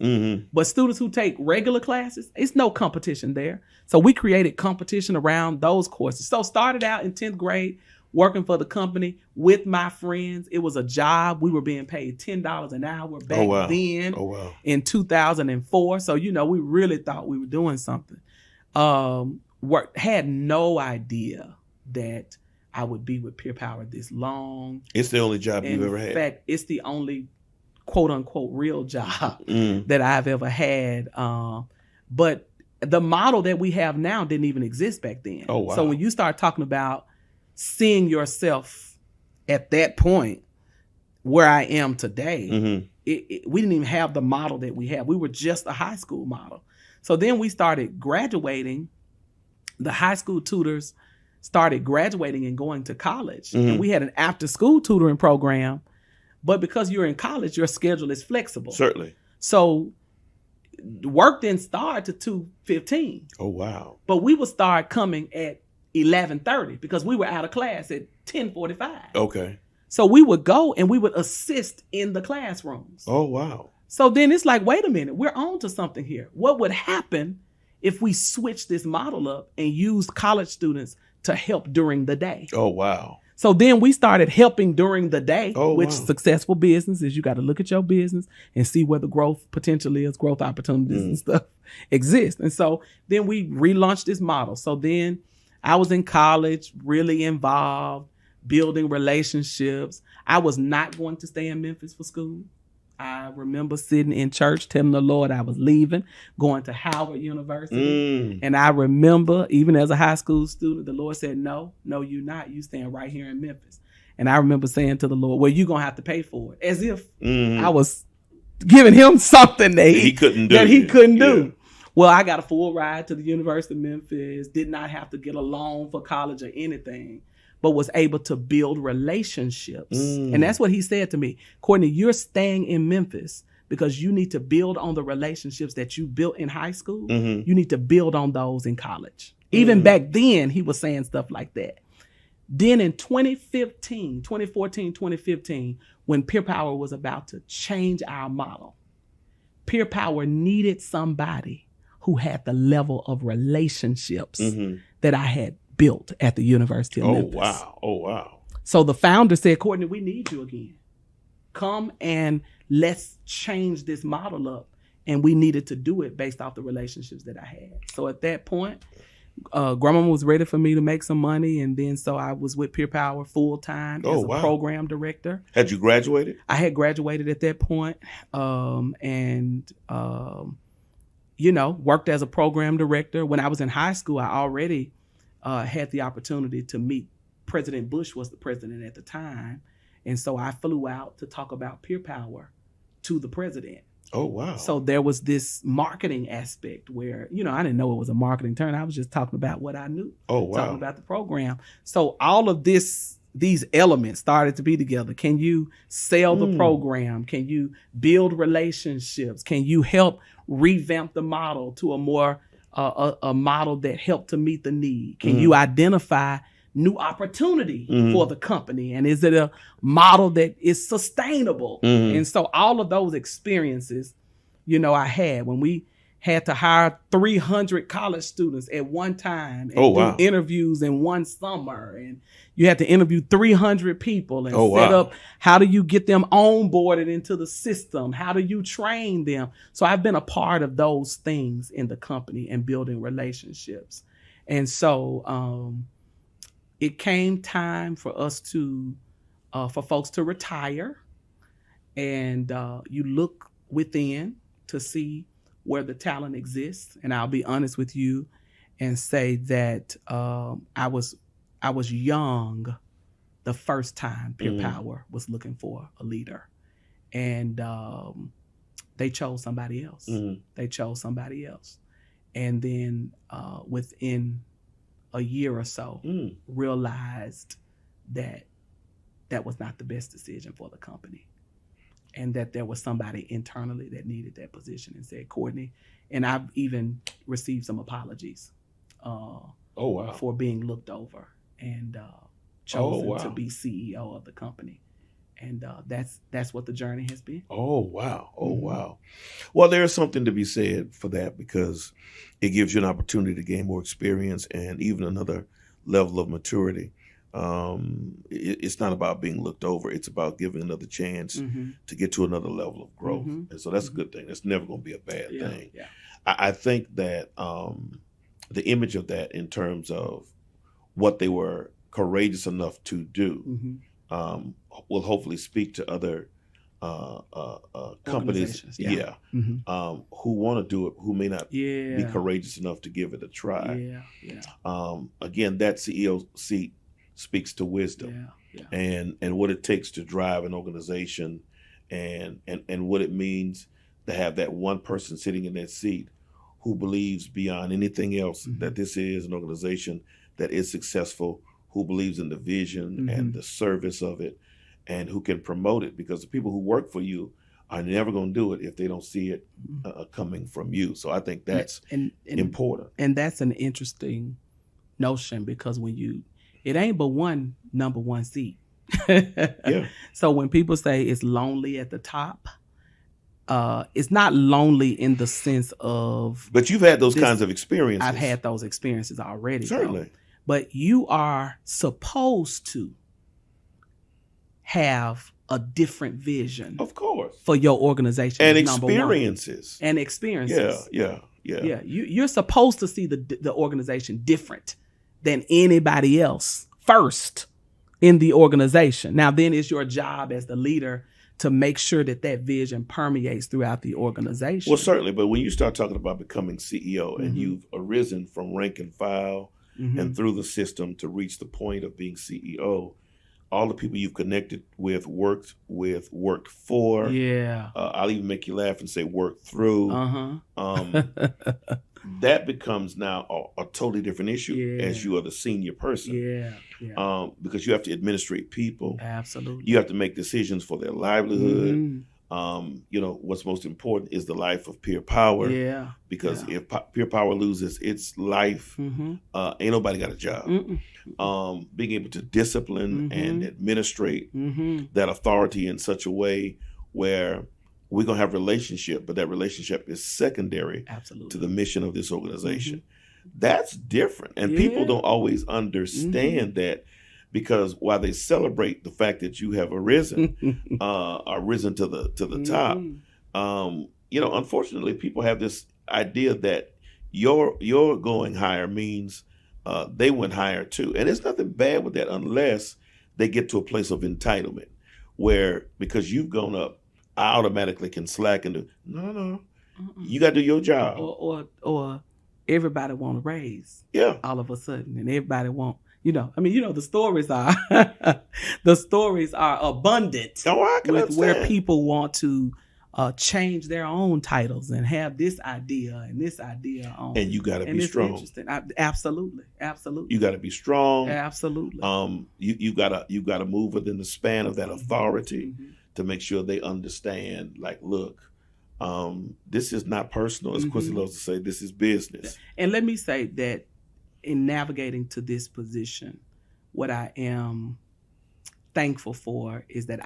But students who take regular classes, it's no competition there. So we created competition around those courses. So started out in 10th grade working for the company with my friends. It was a job. We were being paid $10 an hour back then in 2004. So, we really thought we were doing something. Had no idea that I would be with Peer Power this long. It's the only job you've ever had. In fact, it's the only quote unquote real job that I've ever had. But the model that we have now didn't even exist back then. Oh, wow. So when you start talking about seeing yourself at that point where I am today, we didn't even have the model that we have. We were just a high school model. So then we started graduating. The high school tutors started graduating and going to college. And we had an after school tutoring program. But because you're in college, your schedule is flexible. Certainly. So work didn't start to 2:15. Oh, wow. But we would start coming at 11:30 because we were out of class at 10:45. Okay. So we would go and we would assist in the classrooms. Oh, wow. So then it's like, wait a minute, we're on to something here. What would happen if we switched this model up and used college students to help during the day? Oh, wow. So then we started helping during the day, which wow. successful businesses, you got to look at your business and see where the growth potential is, growth opportunities and stuff exist. And so then we relaunched this model. So then I was in college, really involved, building relationships. I was not going to stay in Memphis for school. I remember sitting in church telling the Lord I was leaving, going to Howard University. And I remember, even as a high school student, the Lord said, no, you're not. You staying right here in Memphis. And I remember saying to the Lord, well, you're going to have to pay for it. As if I was giving him something that he couldn't do. Well, I got a full ride to the University of Memphis, did not have to get a loan for college or anything, but was able to build relationships. And that's what he said to me. Cortney, you're staying in Memphis because you need to build on the relationships that you built in high school. You need to build on those in college. Even back then, he was saying stuff like that. Then in 2014, 2015, when Peer Power was about to change our model, Peer Power needed somebody who had the level of relationships that I had built at the University of Memphis. Oh, wow. So the founder said, Cortney, we need you again. Come and let's change this model up. And we needed to do it based off the relationships that I had. So at that point, Grandma was ready for me to make some money. And then so I was with Peer Power full time as a program director. Had you graduated? I had graduated at that point. Worked as a program director. When I was in high school, I already had the opportunity to meet President Bush was the president at the time. And so I flew out to talk about Peer Power to the president. Oh, wow. So there was this marketing aspect where, I didn't know it was a marketing term. I was just talking about what I knew. Oh, wow. Talking about the program. So all of these elements started to be together. Can you sell the program? Can you build relationships? Can you help revamp the model to a more a model that helped to meet the need? Can you identify new opportunity for the company? And is it a model that is sustainable? And so all of those experiences, I had when we had to hire 300 college students at one time and do interviews in one summer. And you had to interview 300 people and set up, how do you get them onboarded into the system? How do you train them? So I've been a part of those things in the company and building relationships. And so it came time for us for folks to retire. And you look within to see where the talent exists. And I'll be honest with you and say that I was young the first time Peer Power was looking for a leader. And they chose somebody else. They chose somebody else. And then within a year or so, realized that that was not the best decision for the company. And that there was somebody internally that needed that position and said, Cortney, and I've even received some apologies for being looked over and chosen to be CEO of the company. And that's what the journey has been. Oh, wow. Oh, wow. Well, there's something to be said for that because it gives you an opportunity to gain more experience and even another level of maturity. It's not about being looked over. It's about giving another chance to get to another level of growth. And so that's a good thing. It's never going to be a bad thing. Yeah. I think that the image of that in terms of what they were courageous enough to do will hopefully speak to other companies, who want to do it, who may not be courageous enough to give it a try. Again, that CEO seat speaks to wisdom and what it takes to drive an organization, and what it means to have that one person sitting in that seat who believes beyond anything else that this is an organization that is successful, who believes in the vision and the service of it, and who can promote it, because the people who work for you are never going to do it if they don't see it coming from you. So I think that's important. And that's an interesting notion, because it ain't but one number one seat. So when people say it's lonely at the top, it's not lonely in the sense of... But you've had those kinds of experiences. I've had those experiences already. Certainly. Though. But you are supposed to have a different vision, of course, for your organization and experiences. And experiences. Yeah. You're supposed to see the organization different than anybody else first in the organization. Now, then it's your job as the leader to make sure that vision permeates throughout the organization. Well, certainly, but when you start talking about becoming CEO and you've arisen from rank and file and through the system to reach the point of being CEO, all the people you've connected with, worked for. I'll even make you laugh and say worked through. That becomes now a totally different issue as you are the senior person. Because you have to administrate people. Absolutely. You have to make decisions for their livelihood. What's most important is the life of peer power. Because if peer power loses its life, ain't nobody got a job. Being able to discipline and administrate that authority in such a way where we're going to have relationship, but that relationship is secondary to the mission of this organization. That's different. And people don't always understand that, because while they celebrate the fact that you have arisen to the top, unfortunately, people have this idea that your going higher means they went higher too. And there's nothing bad with that unless they get to a place of entitlement where, because you've gone up, I automatically can slack and do, no. You got to do your job. Or everybody want a raise. All of a sudden, and everybody want, the stories are abundant with where people want to change their own titles and have this idea and this idea on. And you got to be strong. Interesting. Absolutely. You got to be strong. Absolutely. You got to move within the span of that authority to make sure they understand, like, look, this is not personal, as Quincy loves to say, this is business. And let me say that in navigating to this position, what I am thankful for is that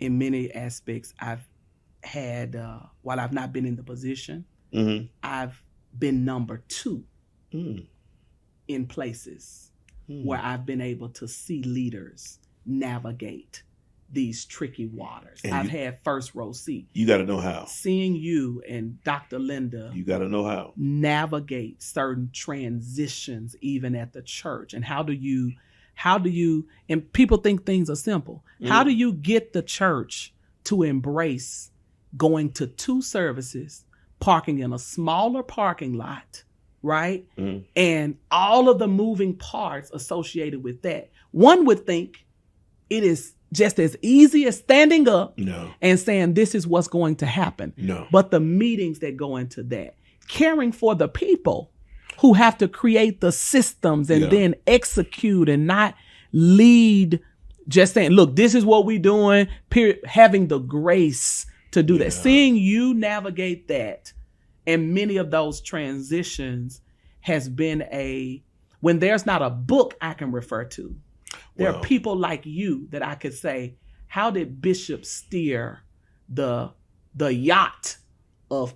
in many aspects, I've had, while I've not been in the position, I've been number 2 in places where I've been able to see leaders navigate these tricky waters. And I've had first row seat. You got to know how. Seeing you and Dr. Linda. You got to know how. Navigate certain transitions even at the church. And how do you, and people think things are simple. How do you get the church to embrace going to 2 services, parking in a smaller parking lot, right? And all of the moving parts associated with that. One would think it is just as easy as standing up and saying, this is what's going to happen. But the meetings that go into that, caring for the people who have to create the systems and then execute and not lead, just saying, look, this is what we're doing, period, having the grace to do that. Seeing you navigate that and many of those transitions has been when there's not a book I can refer to, there are people like you that I could say, how did Bishop steer the yacht of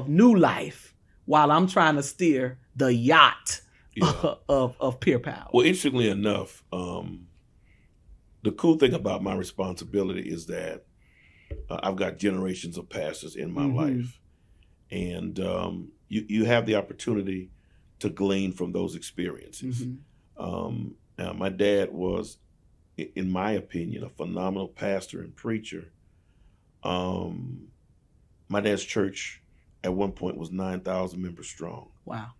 new life while I'm trying to steer the yacht Yeah. of peer power. Well, interestingly enough, the cool thing about my responsibility is that I've got generations of pastors in my life, and you have the opportunity to glean from those experiences. My dad was, in my opinion, a phenomenal pastor and preacher. My dad's church at one point was 9,000 members strong. Wow.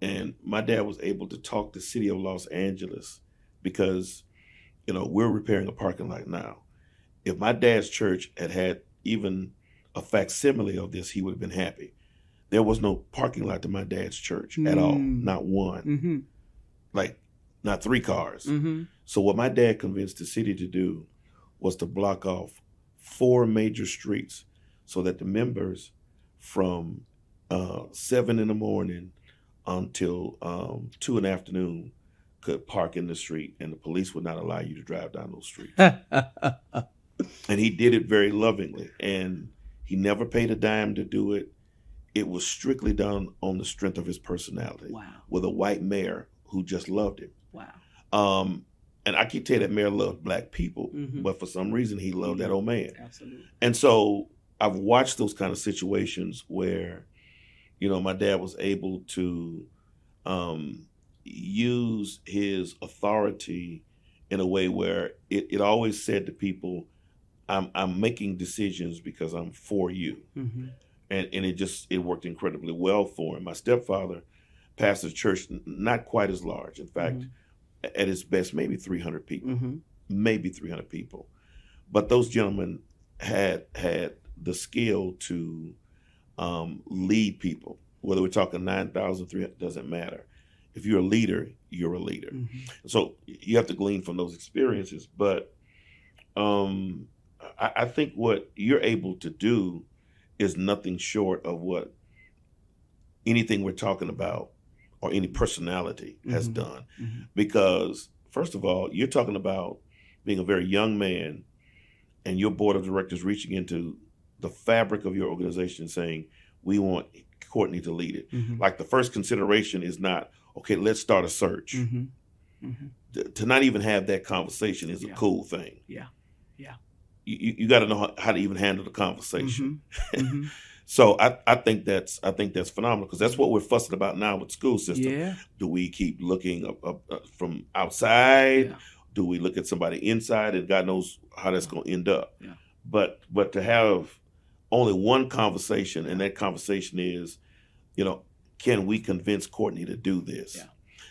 And my dad was able to talk the city of Los Angeles because, we're repairing a parking lot now. If my dad's church had even a facsimile of this, he would have been happy. There was no parking lot to my dad's church at all, not one. Like, not 3 cars. So what my dad convinced the city to do was to block off 4 major streets so that the members from 7 in the morning until 2 in the afternoon could park in the street, and the police would not allow you to drive down those streets. And he did it very lovingly, and he never paid a dime to do it. It was strictly done on the strength of his personality. Wow. With a white mayor who just loved him. Wow. And I keep telling that mayor loved black people, but for some reason he loved that old man. Absolutely. And so I've watched those kind of situations where, my dad was able to use his authority in a way where it always said to people, I'm making decisions because I'm for you. And it worked incredibly well for him. My stepfather pastored a church not quite as large. In fact, at its best, maybe 300 people. Maybe 300 people. But those gentlemen had the skill to lead people. Whether we're talking 9,000, 300, doesn't matter. If you're a leader, you're a leader. So you have to glean from those experiences. But I think what you're able to do is nothing short of what anything we're talking about or any personality has done. Because, first of all, you're talking about being a very young man and your board of directors reaching into the fabric of your organization saying, we want Cortney to lead it. Like, the first consideration is not, okay, let's start a search. To not even have that conversation is a cool thing. Yeah. You got to know how to even handle the conversation. So I think that's phenomenal, because that's what we're fussing about now with the school system. Yeah. Do we keep looking up from outside? Yeah. Do we look at somebody inside? And God knows how that's going to end up. Yeah. But to have only one conversation, and that conversation is, can we convince Cortney to do this? Yeah.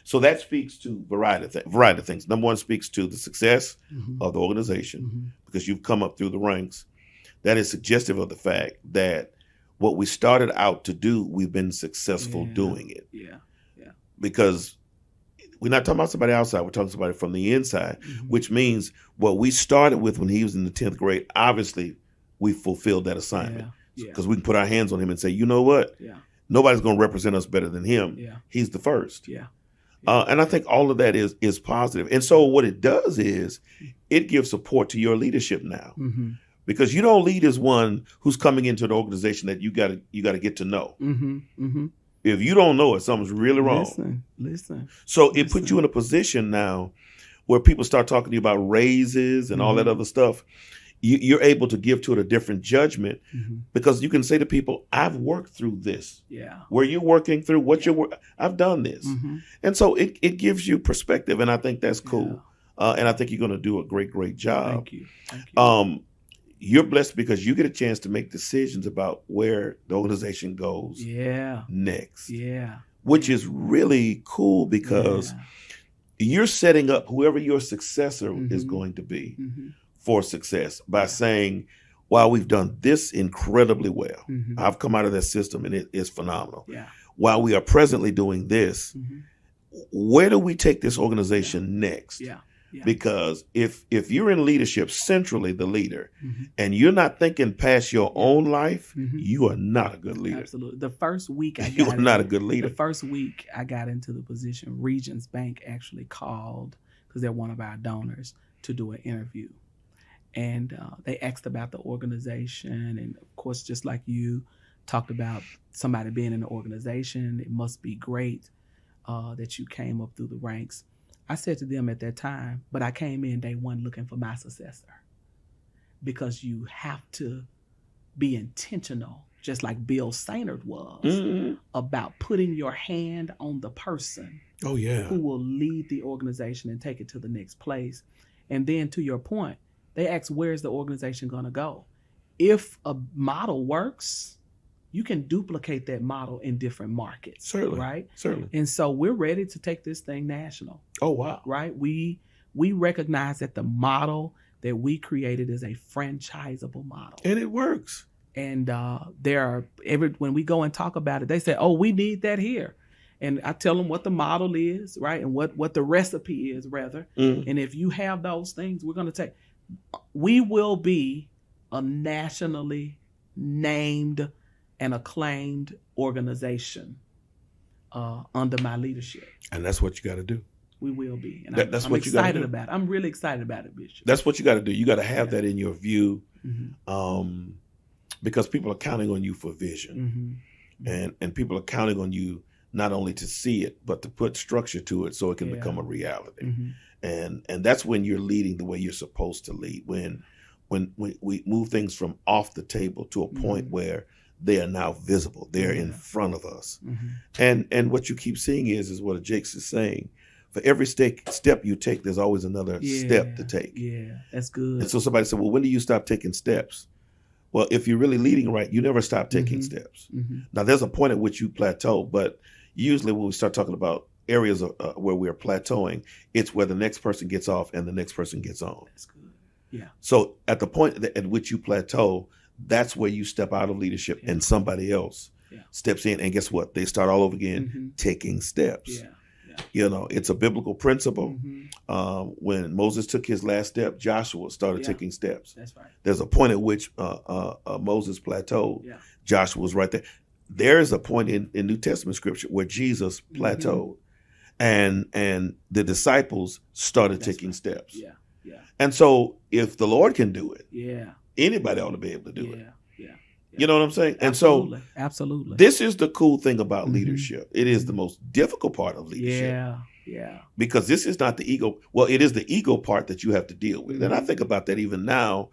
So that speaks to variety of things. Number one, speaks to the success of the organization, because you've come up through the ranks. That is suggestive of the fact that what we started out to do, we've been successful doing it. Yeah. Because we're not talking about somebody outside, we're talking about somebody from the inside, which means what we started with when he was in the 10th grade, obviously we fulfilled that assignment. Because we can put our hands on him and say, you know what? Nobody's going to represent us better than him. He's the first. And I think all of that is positive. And so what it does is it gives support to your leadership now, because you don't lead as one who's coming into an organization that you got to get to know. If you don't know it, something's really wrong. Listen. So it puts you in a position now where people start talking to you about raises and all that other stuff. You're able to give to it a different judgment, because you can say to people, I've worked through this. Yeah. Were you working through what you're working? I've done this. And so it gives you perspective, and I think that's cool. And I think you're going to do a great job. Thank you. You're blessed because you get a chance to make decisions about where the organization goes next. Which is really cool, because you're setting up whoever your successor is going to be for success by saying, wow, we've done this incredibly well. I've come out of that system and it is phenomenal. While we are presently doing this, where do we take this organization next? Because if you're in leadership, centrally the leader, and you're not thinking past your own life, you are not a good leader. Absolutely. The first week you are not a good leader. The first week I got into the position, Regions Bank actually called, because they're one of our donors, to do an interview. And they asked about the organization. And of course, just like you, talked about somebody being in an organization. It must be great that you came up through the ranks. I said to them at that time, but I came in day one looking for my successor, because you have to be intentional, just like Bill Sainert was, about putting your hand on the person who will lead the organization and take it to the next place. And then to your point, they ask, where's the organization going to go? If a model works, you can duplicate that model in different markets. Certainly. Right? Certainly. And so we're ready to take this thing national. Oh, wow. Right? We recognize that the model that we created is a franchisable model. And it works. And when we go and talk about it, they say, oh, we need that here. And I tell them what the model is, right? And what the recipe is, rather. And if you have those things, we will be a nationally named and acclaimed organization under my leadership. And that's what you got to do. We will be. And That's I'm what you gotta excited do. about it. I'm really excited about it, Bishop. That's what you got to do. You got to have that in your view, because people are counting on you for vision. And people are counting on you not only to see it, but to put structure to it so it can become a reality. And that's when you're leading the way you're supposed to lead. When we move things from off the table to a point where they are now visible, they're in front of us. And what you keep seeing is what Jakes is saying. For every step you take, there's always another step to take. Yeah, that's good. And so somebody said, well, when do you stop taking steps? Well, if you're really leading right, you never stop taking steps. Now, there's a point at which you plateau, but usually when we start talking about areas where we're plateauing, it's where the next person gets off and the next person gets on. That's good. Yeah. So at the point at which you plateau, that's where you step out of leadership and somebody else steps in. And guess what? They start all over again, taking steps. Yeah. You know, it's a biblical principle. When Moses took his last step, Joshua started taking steps. That's right. There's a point at which Moses plateaued. Yeah. Joshua was right there. There is a point in New Testament scripture where Jesus plateaued, and the disciples started taking steps. Yeah. Yeah. And so, if the Lord can do it, Yeah. anybody ought to be able to do it. Yeah. You know what I'm saying? Absolutely. And so, absolutely. this is the cool thing about leadership. It is the most difficult part of leadership. Yeah. Because this is not the ego. Well, it is the ego part that you have to deal with. And I think about that even now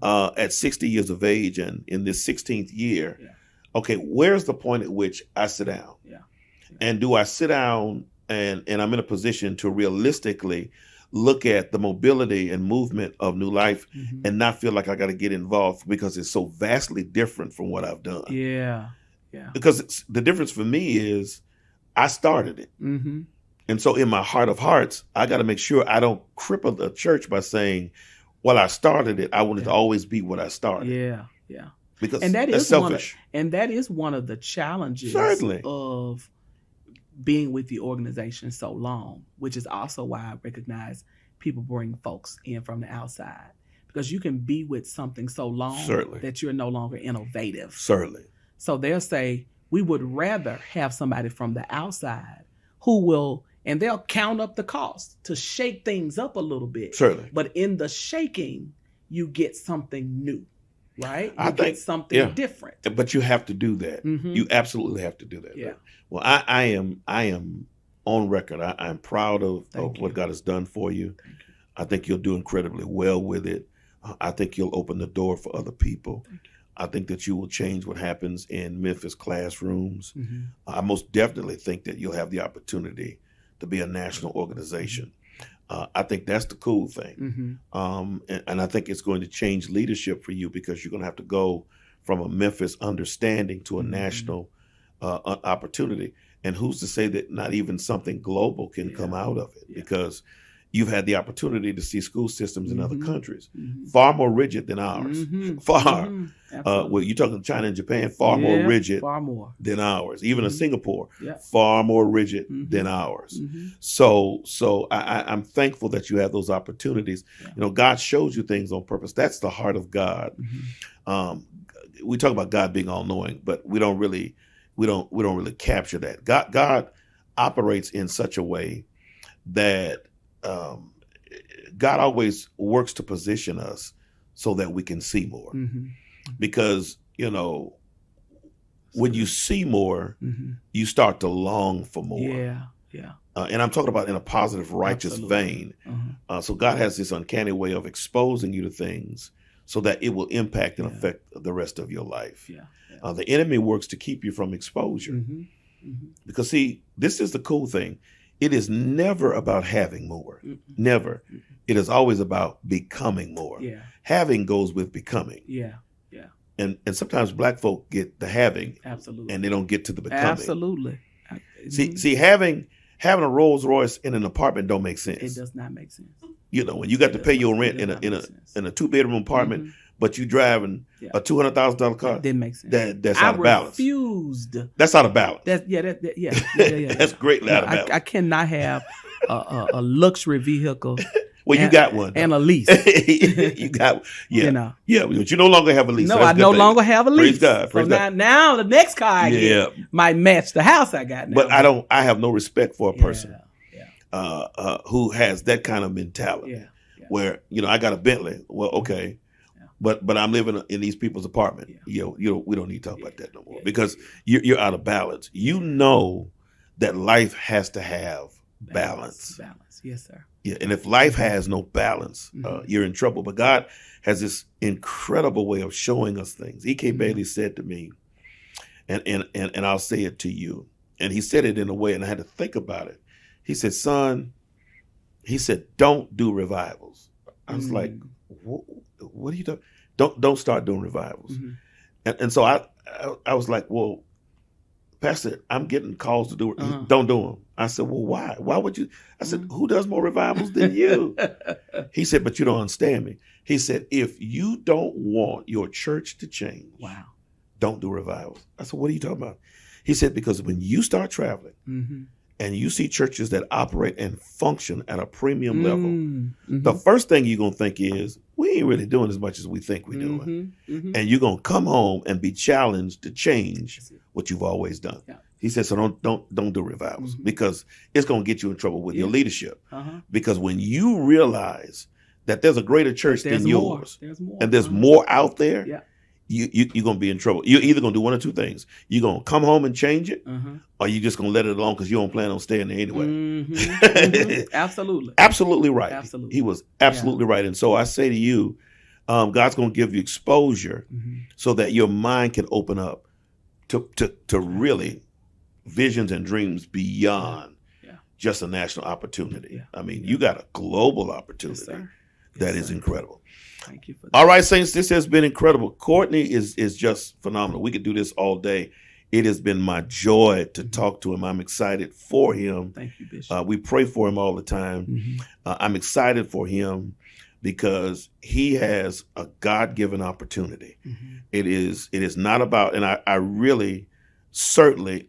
at 60 years of age and in this 16th year. Yeah. Okay, where's the point at which I sit down? Yeah. And do I sit down and I'm in a position to realistically look at the mobility and movement of New Life and not feel like I got to get involved because it's so vastly different from what I've done. Yeah. Because the difference for me is I started it. And so in my heart of hearts, I got to make sure I don't cripple the church by saying, well, I started it. I want it to always be what I started. Yeah. Because that that's is selfish. That is one of the challenges Certainly. of being with the organization so long, which is also why I recognize people bring folks in from the outside, because you can be with something so long that you're no longer innovative. Certainly. So they'll say, we would rather have somebody from the outside who will, and they'll count up the cost to shake things up a little bit. Certainly. But in the shaking, you get something new, right? I think something different. But you have to do that. You absolutely have to do that. Yeah. Well, I am on record. I'm proud of what God has done for you. I think you'll do incredibly well with it. I think you'll open the door for other people. I think that you will change what happens in Memphis classrooms. I most definitely think that you'll have the opportunity to be a national organization. I think that's the cool thing. And I think it's going to change leadership for you, because you're going to have to go from a Memphis understanding to a national opportunity. And who's to say that not even something global can come out of it? Because you've had the opportunity to see school systems in other countries far more rigid than ours. Far. Well, you're talking China and Japan, far more rigid than ours. Even in Singapore, far more rigid than ours. So I'm thankful that you have those opportunities. You know, God shows you things on purpose. That's the heart of God. We talk about God being all knowing, but we don't really capture that. God operates in such a way that God always works to position us so that we can see more. Because, you know, when you see more, you start to long for more. Yeah. And I'm talking about in a positive, righteous Absolutely. vein. So God has this uncanny way of exposing you to things so that it will impact and affect the rest of your life. The enemy works to keep you from exposure. Because, see, this is the cool thing. It is never about having more. Never. It is always about becoming more. Having goes with becoming. And sometimes black folk get the having, Absolutely, and they don't get to the becoming. Absolutely. See, having a Rolls Royce in an apartment don't make sense. It does not make sense. You know, when you got to pay your rent in a 2-bedroom apartment, but you driving a $200,000 car, that didn't make sense. That's out of balance. Refused. That's out of balance. That's greatly out of balance. I cannot have a luxury vehicle. Well, you got one. And a lease. You got, but you no longer have a lease. No, I no longer have a lease. Praise God. Now the next car I get might match the house I got now. But I have no respect for a person who has that kind of mentality where, I got a Bentley. Well, okay. But I'm living in these people's apartment. We don't need to talk about that no more because you're out of balance. You know that life has to have balance. Yes, sir. Yeah, and if life has no balance, you're in trouble. But God has this incredible way of showing us things. E.K. Bailey said to me, and I'll say it to you, and he said it in a way, and I had to think about it. He said, son, don't do revivals. I was like, what are you talking? Don't start doing revivals. And so I was like, well, Pastor, I'm getting calls to do it. Don't do them. I said, well, why? Why would you? I said, who does more revivals than you? He said, but you don't understand me. He said, if you don't want your church to change, don't do revivals. I said, what are you talking about? He said, because when you start traveling and you see churches that operate and function at a premium level, the first thing you're going to think is, we ain't really doing as much as we think we're doing. And you're going to come home and be challenged to change what you've always done. He said, so don't do revivals because it's going to get you in trouble with your leadership. Because when you realize that there's a greiter church than yours and there's more out there, you're going to be in trouble. You're either going to do one or two things. You're going to come home and change it, or you're just going to let it alone because you don't plan on staying there anyway. Absolutely. Absolutely right. Absolutely. He was absolutely right. And so I say to you, God's going to give you exposure so that your mind can open up to really visions and dreams beyond just a national opportunity. I mean, you got a global opportunity that is incredible. Thank you for that. All right, Saints, this has been incredible. Cortney is just phenomenal. We could do this all day. It has been my joy to talk to him. I'm excited for him. Thank you, Bishop. We pray for him all the time. I'm excited for him because he has a God-given opportunity. It is not about, and I really certainly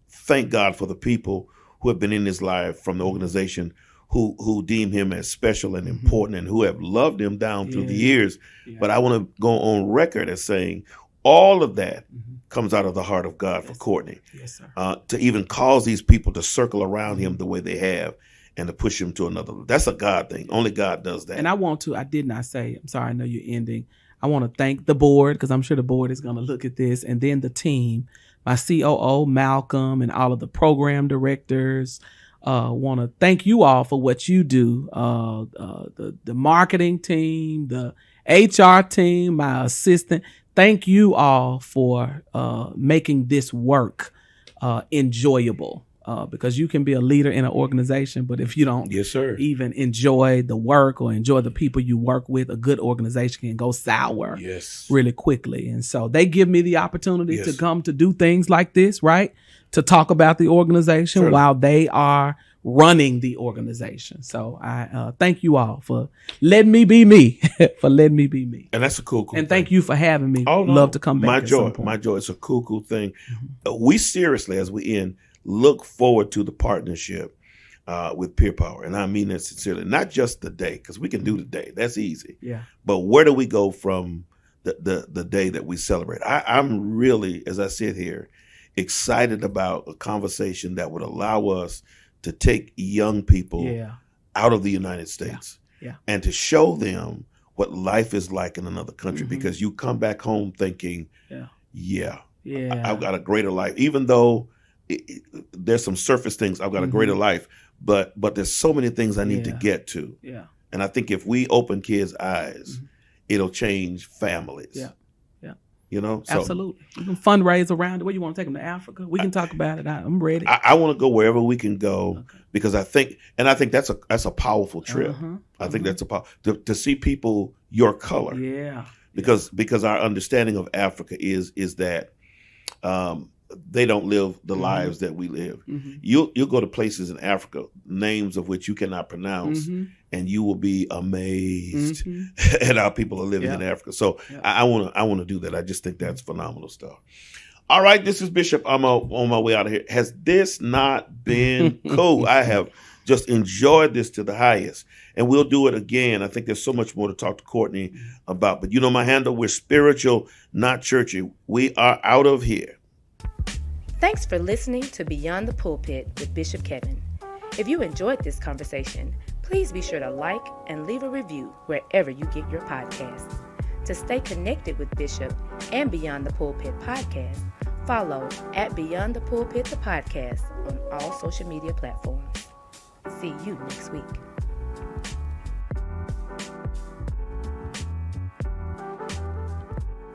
thank God for the people who have been in his life from the organization who deem him as special and important and who have loved him down through the years. But I want to go on record as saying all of that comes out of the heart of God for Cortney. Yes, sir. To even cause these people to circle around him the way they have and to push him to another. That's a God thing. Only God does that. And I did not say, I'm sorry, I know you're ending. I want to thank the board because I'm sure the board is going to look at this, and then the team, my COO, Malcolm, and all of the program directors. Want to thank you all for what you do. The marketing team, the HR team, my assistant. Thank you all for making this work enjoyable. Because you can be a leader in an organization, but if you don't even enjoy the work or enjoy the people you work with, a good organization can go sour really quickly. And so they give me the opportunity to come to do things like this, right? To talk about the organization while they are running the organization. So I thank you all for letting me be me, And that's a cool and thing. thank you for having me. Oh, no. Love to come back. My joy. It's a cool thing. We seriously, as we end, look forward to the partnership with Peer Power. And I mean that sincerely, not just the day, because we can do the day. That's easy. But where do we go from the day that we celebrate? I'm really, as I sit here, excited about a conversation that would allow us to take young people out of the United States and to show them what life is like in another country, because you come back home thinking, I've got a greater life. Even though there's some surface things, I've got a greater life. But there's so many things I need to get to. Yeah. And I think if we open kids' eyes, it'll change families. Yeah. Yeah. You know? So, absolutely. You can fundraise around it. Where you want to take them to Africa? We can talk about it. I'm ready. I want to go wherever we can go because I think that's a powerful trip. I think that's to see people your color. Yeah. Because our understanding of Africa is that they don't live the lives that we live. You'll go to places in Africa, names of which you cannot pronounce, and you will be amazed at how people are living in Africa. So I want to do that. I just think that's phenomenal stuff. All right, this is Bishop. I'm on my way out of here. Has this not been cool? I have just enjoyed this to the highest. And we'll do it again. I think there's so much more to talk to Cortney about. But you know my handle, we're spiritual, not churchy. We are out of here. Thanks for listening to Beyond the Pulpit with Bishop Kevin. If you enjoyed this conversation, please be sure to like and leave a review wherever you get your podcasts. To stay connected with Bishop and Beyond the Pulpit podcast, follow at Beyond the Pulpit the podcast on all social media platforms. See you next week.